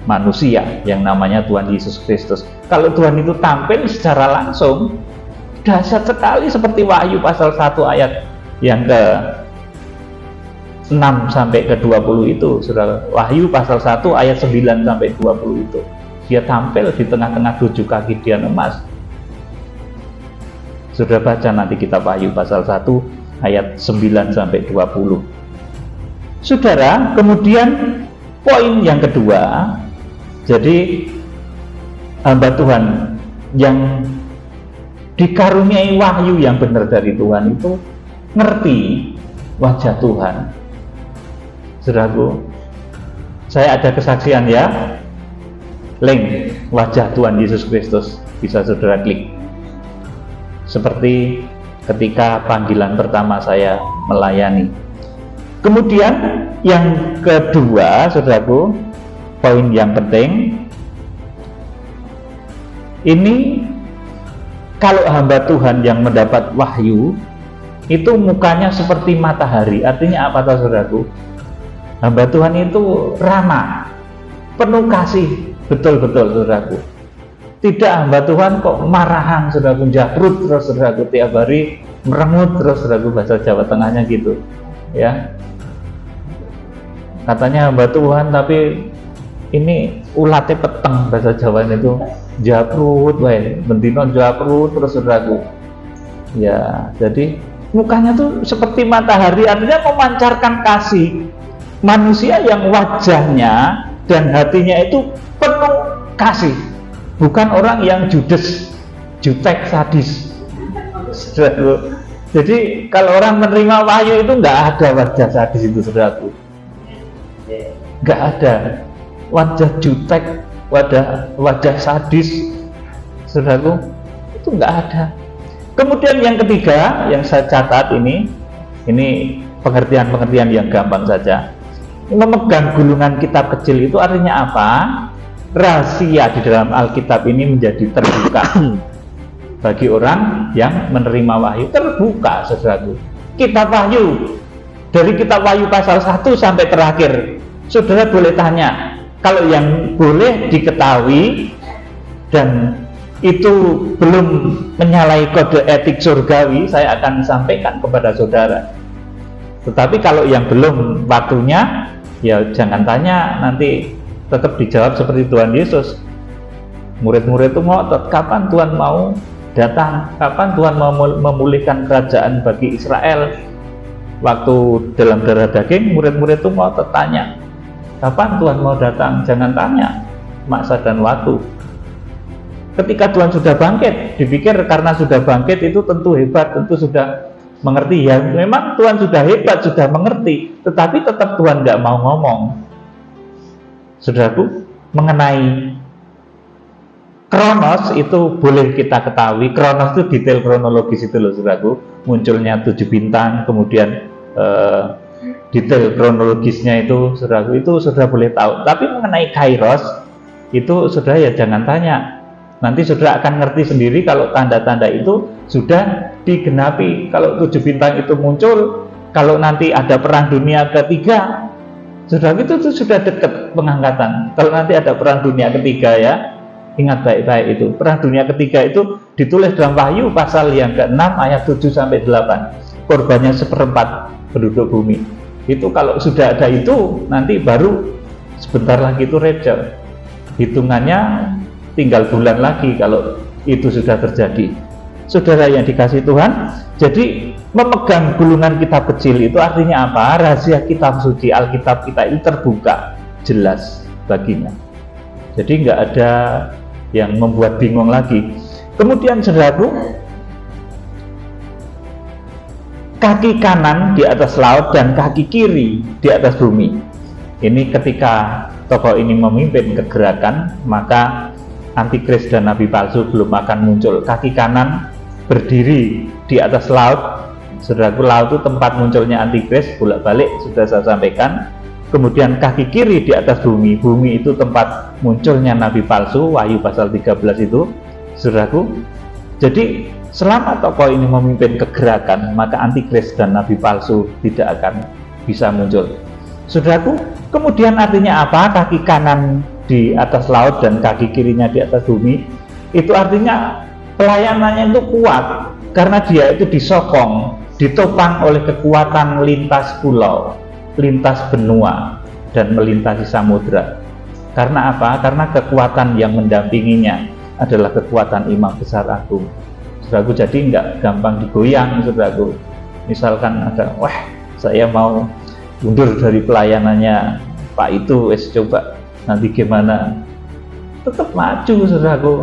manusia yang namanya Tuhan Yesus Kristus. Kalau Tuhan itu tampil secara langsung, dahsyat sekali seperti Wahyu pasal 1 ayat yang ke 6 sampai ke 20 itu, saudara. Wahyu pasal 1 ayat 9 sampai 20 itu. Dia tampil di tengah-tengah 7 kaki dian emas. Saudara baca nanti kitab Wahyu pasal 1 ayat 9 sampai 20. Saudara, kemudian poin yang kedua, jadi hamba Tuhan yang dikaruniai wahyu yang benar dari Tuhan itu ngerti wajah Tuhan. Saudaraku, saya ada kesaksian ya, link wajah Tuhan Yesus Kristus, bisa saudara klik. Seperti ketika panggilan pertama saya melayani. Kemudian yang kedua, saudaraku, poin yang penting, ini kalau hamba Tuhan yang mendapat wahyu itu mukanya seperti matahari. Artinya apa tahu saudaraku? Hamba Tuhan itu ramah, penuh kasih, betul-betul saudaraku. Tidak hamba Tuhan kok marahan, saudaraku, jabrut terus, saudaraku, tiap hari merengut terus, saudaraku, bahasa Jawa Tengahnya gitu ya. Katanya hamba Tuhan tapi ini ulatnya peteng, bahasa Jawa itu jabrut, bentino jabrut terus, saudaraku. Ya, jadi mukanya tuh seperti matahari, artinya memancarkan kasih. Manusia yang wajahnya dan hatinya itu penuh kasih, bukan orang yang judes, jutek, sadis. Jadi kalau orang menerima wahyu itu nggak ada wajah sadis itu, saudaraku. Nggak ada wajah jutek, wajah sadis, saudaraku, itu nggak ada. Kemudian yang ketiga yang saya catat ini pengertian-pengertian yang gampang saja. Memegang gulungan kitab kecil itu artinya apa? Rahasia di dalam Alkitab ini menjadi terbuka bagi orang yang menerima wahyu. Terbuka, saudaraku. Kitab Wahyu, dari kitab Wahyu pasal 1 sampai terakhir, saudara boleh tanya. Kalau yang boleh diketahui dan itu belum menyalahi kode etik surgawi, saya akan sampaikan kepada saudara. Tetapi kalau yang belum waktunya, ya jangan tanya, nanti tetap dijawab seperti Tuhan Yesus. Murid-murid itu ngotot, kapan Tuhan mau datang? Kapan Tuhan mau memulihkan kerajaan bagi Israel? Waktu dalam darah daging, murid-murid itu ngotot tanya, kapan Tuhan mau datang? Jangan tanya masa dan waktu. Ketika Tuhan sudah bangkit, dipikir karena sudah bangkit itu tentu hebat, tentu sudah mengerti. Ya memang Tuhan sudah hebat, sudah mengerti, tetapi tetap Tuhan nggak mau ngomong. Saudaraku, mengenai Kronos itu boleh kita ketahui. Kronos itu detail kronologis itu loh, saudaraku. Munculnya 7 bintang, kemudian detail kronologisnya itu, saudaraku, itu sudah boleh tahu. Tapi mengenai Kairos itu saudara ya jangan tanya. Nanti saudara akan ngerti sendiri kalau tanda-tanda itu sudah digenapi. Kalau 7 bintang itu muncul, kalau nanti ada perang dunia ketiga, saudara, itu sudah dekat pengangkatan. Kalau nanti ada perang dunia ketiga ya, Ingat baik-baik itu. Perang dunia ketiga itu ditulis dalam Wahyu pasal yang ke-6 ayat 7 sampai 8. Korbannya seperempat penduduk bumi. Itu kalau sudah ada itu, nanti baru sebentar lagi itu reda. Hitungannya tinggal bulan lagi kalau itu sudah terjadi. Saudara yang dikasih Tuhan, jadi memegang gulungan kitab kecil itu artinya apa? Rahasia kitab suci Alkitab kita itu terbuka jelas baginya. Jadi nggak ada yang membuat bingung lagi. Kemudian saudaraku, kaki kanan di atas laut dan kaki kiri di atas bumi. Ini ketika tokoh ini memimpin kegerakan, maka antikris dan nabi palsu belum akan muncul. Kaki kanan berdiri di atas laut. Saudaraku, laut itu tempat munculnya antikris, bolak-balik sudah saya sampaikan. Kemudian kaki kiri di atas bumi. Bumi itu tempat munculnya nabi palsu, Wahyu pasal 13 itu, saudaraku. Jadi selama tokoh ini memimpin kegerakan, maka antikris dan nabi palsu tidak akan bisa muncul. Saudaraku, kemudian artinya apa? Kaki kanan di atas laut dan kaki kirinya di atas bumi. Itu artinya pelayanannya itu kuat, karena dia itu disokong, ditopang oleh kekuatan lintas pulau, lintas benua, dan melintasi samudra. Karena apa? Karena kekuatan yang mendampinginya adalah kekuatan Imam Besar Agung. Saudaraku, jadi nggak gampang digoyang, saudaraku. Misalkan ada, wah saya mau mundur dari pelayanannya Pak itu, coba nanti gimana? Tetap maju, saudaraku.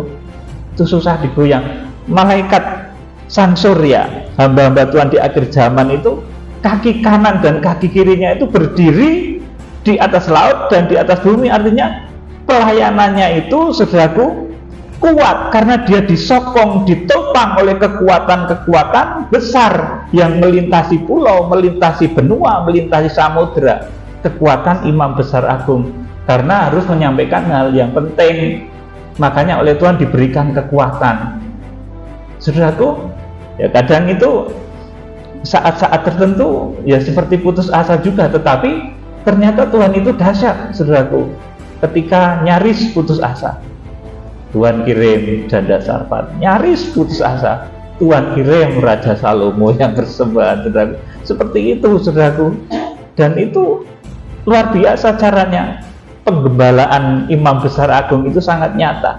Itu susah digoyang. Malaikat Sang Surya, hamba-hamba Tuhan di akhir zaman itu, kaki kanan dan kaki kirinya itu berdiri di atas laut dan di atas bumi. Artinya pelayanannya itu, saudaraku, kuat karena dia disokong, ditopang oleh kekuatan-kekuatan besar yang melintasi pulau, melintasi benua, melintasi samudera. Kekuatan Imam Besar Agung, karena harus menyampaikan hal yang penting. Makanya oleh Tuhan diberikan kekuatan. Saudaraku, ya kadang itu saat-saat tertentu ya seperti putus asa juga, tetapi ternyata Tuhan itu dahsyat, saudaraku. Ketika nyaris putus asa, Tuhan kirim janda Sarfat. Nyaris putus asa, Tuhan kirim Raja Salomo yang bersembahan, saudaraku. Seperti itu, saudaraku. Dan itu luar biasa caranya. Penggembalaan Imam Besar Agung itu sangat nyata.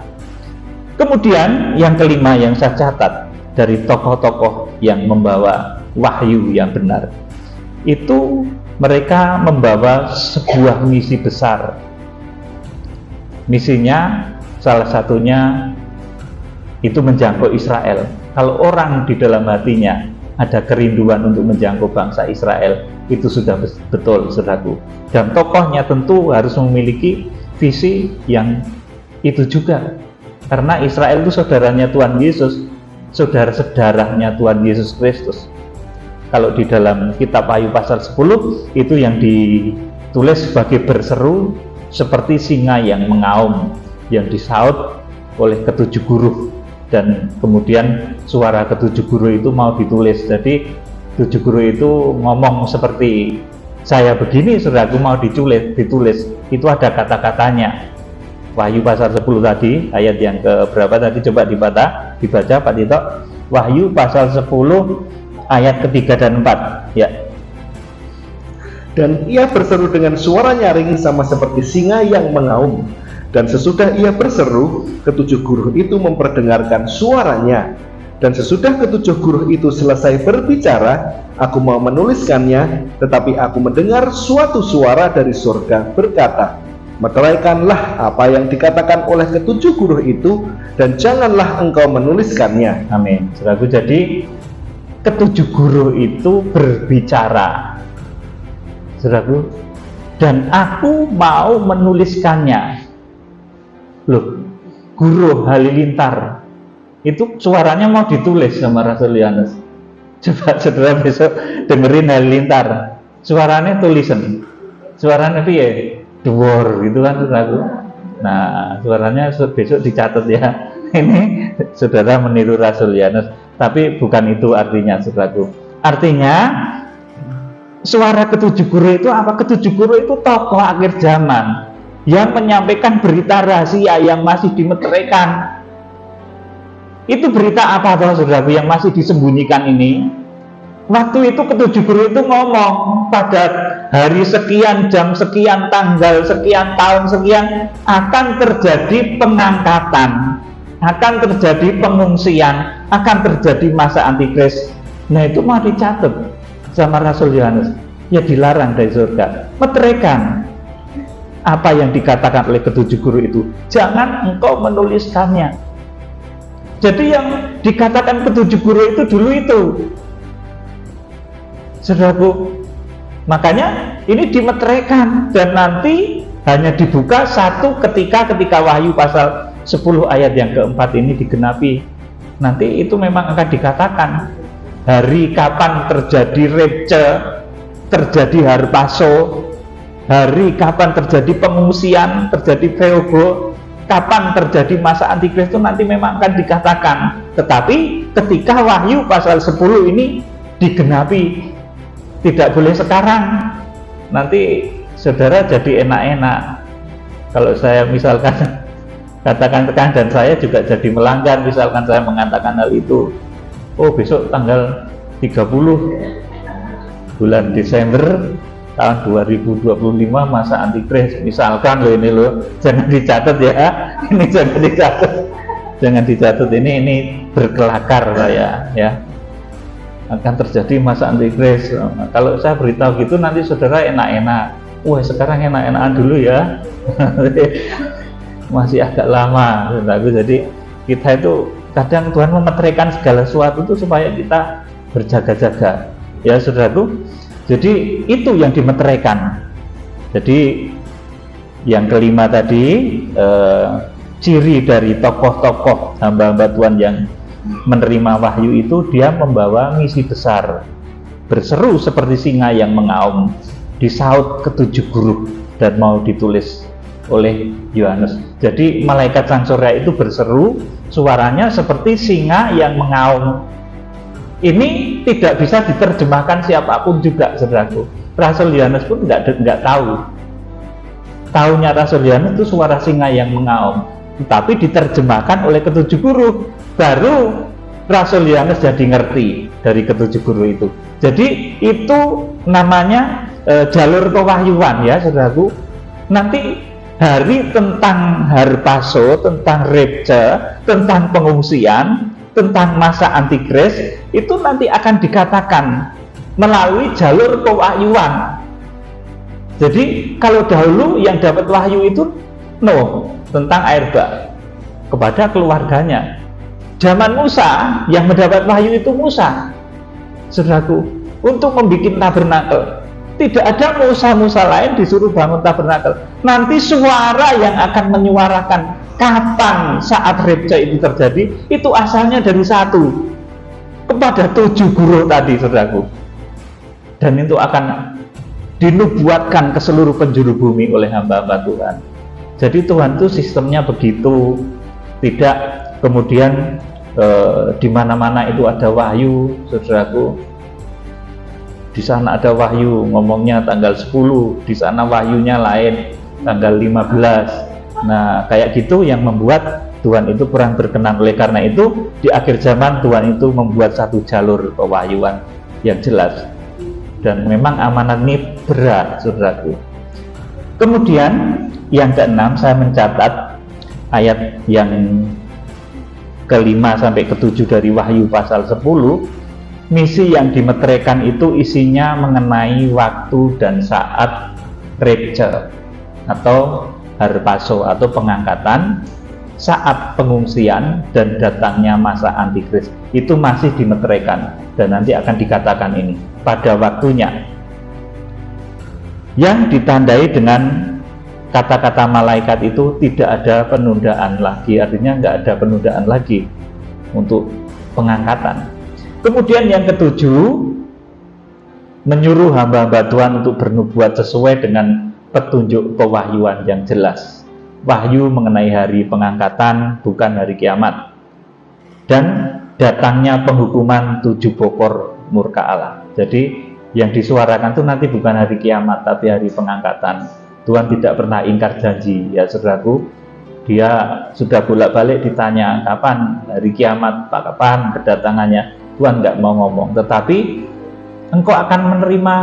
Kemudian yang kelima yang saya catat dari tokoh-tokoh yang membawa wahyu yang benar, itu mereka membawa sebuah misi besar. Misinya salah satunya itu menjangkau Israel. Kalau orang di dalam hatinya ada kerinduan untuk menjangkau bangsa Israel, itu sudah betul, saudaraku. Dan tokohnya tentu harus memiliki visi yang itu juga, karena Israel itu saudaranya Tuhan Yesus, saudara-saudaranya Tuhan Yesus Kristus. Kalau di dalam kitab Wahyu pasal 10 itu yang ditulis sebagai berseru seperti singa yang mengaum, yang disaut oleh ketujuh guru. Dan kemudian suara ketujuh guru itu mau ditulis. Jadi tujuh guru itu ngomong seperti saya begini, saudaraku, mau ditulis. Itu ada kata-katanya. Wahyu pasal 10 tadi, ayat yang ke berapa tadi, coba dibaca Pak Tito. Wahyu pasal 10 ayat ketiga dan 4 ya. Dan ia berseru dengan suara nyaring sama seperti singa yang mengaum. Dan sesudah ia berseru, ketujuh guru itu memperdengarkan suaranya. Dan sesudah ketujuh guru itu selesai berbicara, aku mau menuliskannya, tetapi aku mendengar suatu suara dari surga berkata, meteraikanlah apa yang dikatakan oleh ketujuh guru itu, dan janganlah engkau menuliskannya. Amin. Saudaraku, jadi ketujuh guru itu berbicara, saudaraku, dan aku mau menuliskannya. Loh, Guru Halilintar itu suaranya mau ditulis sama Rasul Yohanes. Coba saudara besok dengerin Halilintar, suaranya tulisan, suaranya piye? Dhuwur gitu kan, saudaraku. Nah, suaranya besok dicatat ya. Ini saudara meniru Rasul Yohanes, tapi bukan itu artinya, saudaraku. Artinya suara ketujuh guru itu apa? Ketujuh guru itu tokoh akhir zaman. yang menyampaikan berita rahasia yang masih dimeteraikan. Itu berita apa toh saudaraku yang masih disembunyikan ini? Waktu itu ketujuh guru itu ngomong pada hari sekian, jam sekian, tanggal sekian, tahun sekian akan terjadi pengangkatan, akan terjadi pengungsian, akan terjadi masa antikris. Nah itu mau dicatat sama Rasul Yohanes. Ya dilarang dari surga. Meteraikan apa yang dikatakan oleh ketujuh guru itu. Jangan engkau menuliskannya. Jadi yang dikatakan ketujuh guru itu dulu itu, saudaraku. Makanya ini dimeteraikan dan nanti hanya dibuka satu ketika Wahyu pasal 10 ayat yang keempat ini digenapi. Nanti itu memang akan dikatakan hari kapan terjadi repce, terjadi harpaso, hari kapan terjadi pengungsian, terjadi feogo, kapan terjadi masa antikris itu nanti memang akan dikatakan. Tetapi ketika Wahyu pasal 10 ini digenapi, tidak boleh sekarang. Nanti saudara jadi enak-enak. Kalau saya misalkan katakan dan saya juga jadi melanggar, misalkan saya mengatakan hal itu. Oh besok tanggal 30 bulan Desember tahun 2025 masa antikris, misalkan loh, ini loh, jangan dicatat ya, ini jangan dicatat, ini berkelakar saya ya, akan terjadi masa antikris. Nah, kalau saya beritahu gitu nanti saudara enak-enak, wah sekarang enak-enakan dulu ya. Masih agak lama saudaraku. Jadi kita itu kadang Tuhan memeteraikan segala sesuatu itu supaya kita berjaga-jaga ya saudaraku. Jadi itu yang dimeteraikan. Jadi yang kelima tadi, ciri dari tokoh-tokoh hamba-hamba Tuhan yang menerima wahyu itu, dia membawa misi besar, berseru seperti singa yang mengaum, disaut ketujuh guru dan mau ditulis oleh Yohanes. Jadi malaikat sang surya itu berseru, suaranya seperti singa yang mengaum. Ini tidak bisa diterjemahkan siapapun juga saudaraku. Rasul Yohanes pun nggak tahu. Taunya Rasul Yohanes itu suara singa yang mengaum, tetapi diterjemahkan oleh ketujuh guru. Baru Rasul Yohanes jadi ngerti dari ketujuh guru itu. Jadi itu namanya jalur pewahyuan ya saudaraku. Nanti hari tentang harpaso, tentang repce, tentang pengungsian, tentang masa antikris itu nanti akan dikatakan melalui jalur pewahyuan. Jadi kalau dahulu yang dapat wahyu itu Nuh tentang air bah kepada keluarganya. Zaman Musa yang mendapat wahyu itu Musa, saudaraku, untuk membuat tabernakel. Tidak ada Musa lain disuruh bangun tabernakel. Nanti suara yang akan menyuarakan kapan saat repce itu terjadi itu asalnya dari satu kepada 7 guru tadi saudaraku, dan itu akan dinubuatkan ke seluruh penjuru bumi oleh hamba-hamba Tuhan. Jadi Tuhan itu sistemnya begitu, tidak kemudian di mana-mana itu ada wahyu saudaraku. Di sana ada wahyu ngomongnya tanggal 10, di sana wahyunya lain tanggal 15. Nah kayak gitu yang membuat Tuhan itu kurang berkenan. Oleh karena itu di akhir zaman Tuhan itu membuat satu jalur pewahyuan yang jelas, dan memang amanat ini berat saudaraku. Kemudian yang keenam, saya mencatat ayat yang kelima sampai ketujuh dari Wahyu pasal 10. Misi yang dimeteraikan itu isinya mengenai waktu dan saat repce atau harpaso atau pengangkatan, saat pengungsian, dan datangnya masa antikris. Itu masih dimeteraikan dan nanti akan dikatakan ini pada waktunya, yang ditandai dengan kata-kata malaikat itu tidak ada penundaan lagi. Artinya nggak ada penundaan lagi untuk pengangkatan. Kemudian yang ketujuh, menyuruh hamba-hamba Tuhan untuk bernubuat sesuai dengan petunjuk pewahyuan yang jelas. Wahyu mengenai hari pengangkatan, bukan hari kiamat, dan datangnya penghukuman 7 pokor murka Allah. Jadi yang disuarakan itu nanti bukan hari kiamat tapi hari pengangkatan. Tuhan tidak pernah ingkar janji, ya saudaraku. Dia sudah bolak-balik ditanya kapan hari kiamat, kapan kedatangannya. Tuhan nggak mau ngomong, tetapi engkau akan menerima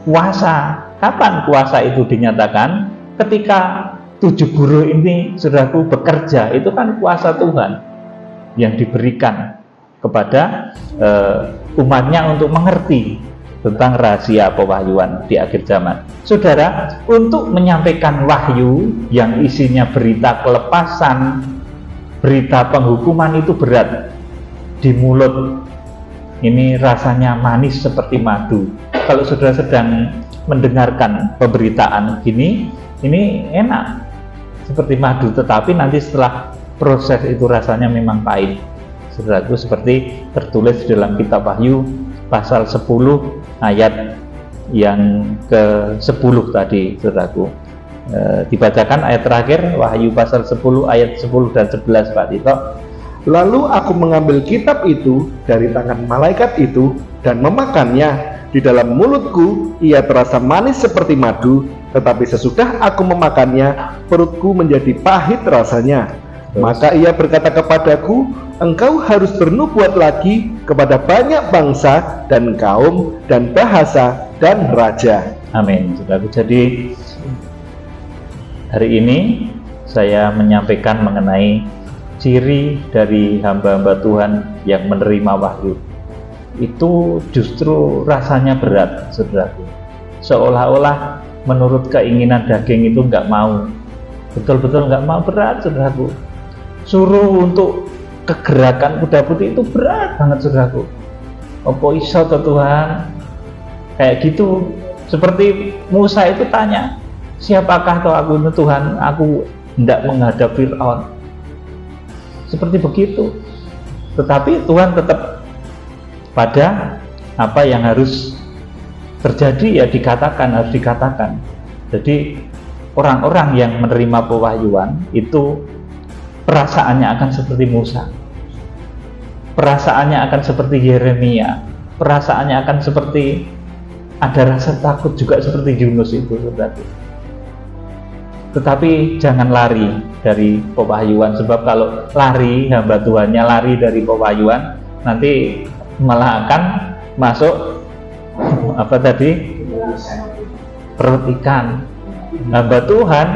kuasa. Kapan kuasa itu dinyatakan? Ketika 7 guru ini, saudaraku, bekerja. Itu kan kuasa Tuhan yang diberikan kepada umatnya untuk mengerti tentang rahasia pewahyuan di akhir zaman. Saudara, untuk menyampaikan wahyu yang isinya berita kelepasan, berita penghukuman itu berat. Di mulut ini rasanya manis seperti madu. Kalau saudara sedang mendengarkan pemberitaan gini, ini enak seperti madu, tetapi nanti setelah proses itu rasanya memang pahit. Saudaraku, seperti tertulis di dalam kitab Wahyu pasal 10 ayat yang ke-10 tadi, saudaraku. Dibacakan ayat terakhir, Wahyu pasal 10 ayat 10 dan 11, Pak Tito. Lalu aku mengambil kitab itu dari tangan malaikat itu dan memakannya. Di dalam mulutku ia terasa manis seperti madu, tetapi sesudah aku memakannya, perutku menjadi pahit rasanya. Maka ia berkata kepadaku, engkau harus bernubuat lagi kepada banyak bangsa dan kaum dan bahasa dan raja. Amin. Jadi hari ini saya menyampaikan mengenai ciri dari hamba-hamba Tuhan yang menerima wahyu. Itu justru rasanya berat, saudaraku. Seolah-olah menurut keinginan daging itu nggak mau, betul-betul nggak mau, berat, saudaraku. Suruh untuk kegerakan kuda putih itu berat banget, saudaraku. Opo iso to Tuhan? Kayak gitu. Seperti Musa itu tanya, siapakah toh aku ini Tuhan? Aku hendak menghadap Fir'aun. Seperti begitu. Tetapi Tuhan tetap pada apa yang harus terjadi, ya dikatakan, harus dikatakan. Jadi orang-orang yang menerima pewahyuan itu perasaannya akan seperti Musa, perasaannya akan seperti Yeremia, perasaannya akan seperti ada rasa takut juga seperti Yunus itu, saudara. Tetapi jangan lari dari pewahyuan, sebab kalau lari, hamba Tuhannya lari dari pewahyuan, nanti malah akan masuk apa tadi? Perut ikan. Hamba Tuhan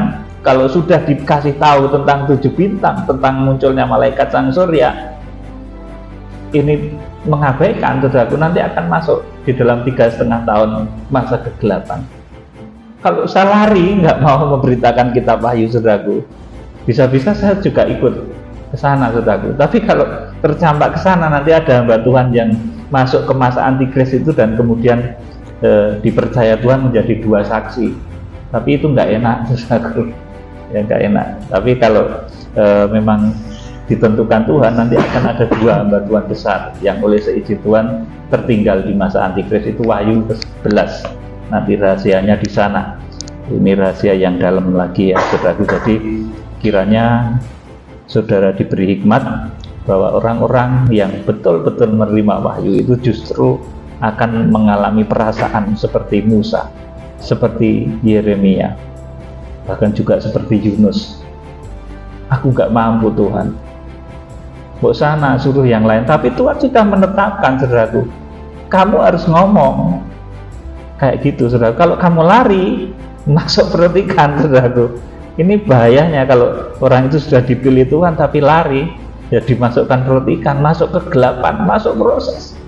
kalau sudah dikasih tahu tentang 7 bintang, tentang munculnya malaikat sang surya, ini mengabaikan, saudaraku, nanti akan masuk di dalam 3,5 tahun masa kegelapan. Kalau saya lari nggak mau memberitakan kitab Wahyu, saudaraku, bisa-bisa saya juga ikut ke sana, saudaraku. Tapi kalau tercampak ke sana, nanti ada hamba Tuhan yang masuk ke masa antikris itu dan kemudian dipercaya Tuhan menjadi 2 saksi. Tapi itu nggak enak, saudaraku. Ya nggak enak. Tapi kalau memang ditentukan Tuhan, nanti akan ada 2 hamba Tuhan besar yang oleh seizin Tuhan tertinggal di masa antikris. Itu Wahyu ke-11. Nanti rahasianya di sana. Ini rahasia yang dalam lagi, ya saudaraku. Jadi kiranya saudara diberi hikmat bahwa orang-orang yang betul-betul menerima wahyu itu justru akan mengalami perasaan seperti Musa, seperti Yeremia, bahkan juga seperti Yunus. Aku gak mampu Tuhan, mbok sana suruh yang lain. Tapi Tuhan sudah menetapkan, saudaraku, kamu harus ngomong kayak gitu, saudara. Kalau kamu lari masuk perut ikan, saudaraku, ini bahayanya kalau orang itu sudah dipilih Tuhan tapi lari, ya dimasukkan perut ikan, masuk kegelapan, masuk proses.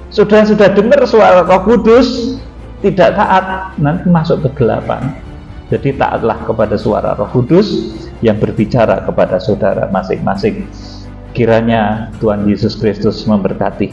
Sudah dengar suara Roh Kudus, tidak taat, nanti masuk kegelapan. Jadi taatlah kepada suara Roh Kudus yang berbicara kepada saudara masing-masing. Kiranya Tuhan Yesus Kristus memberkati.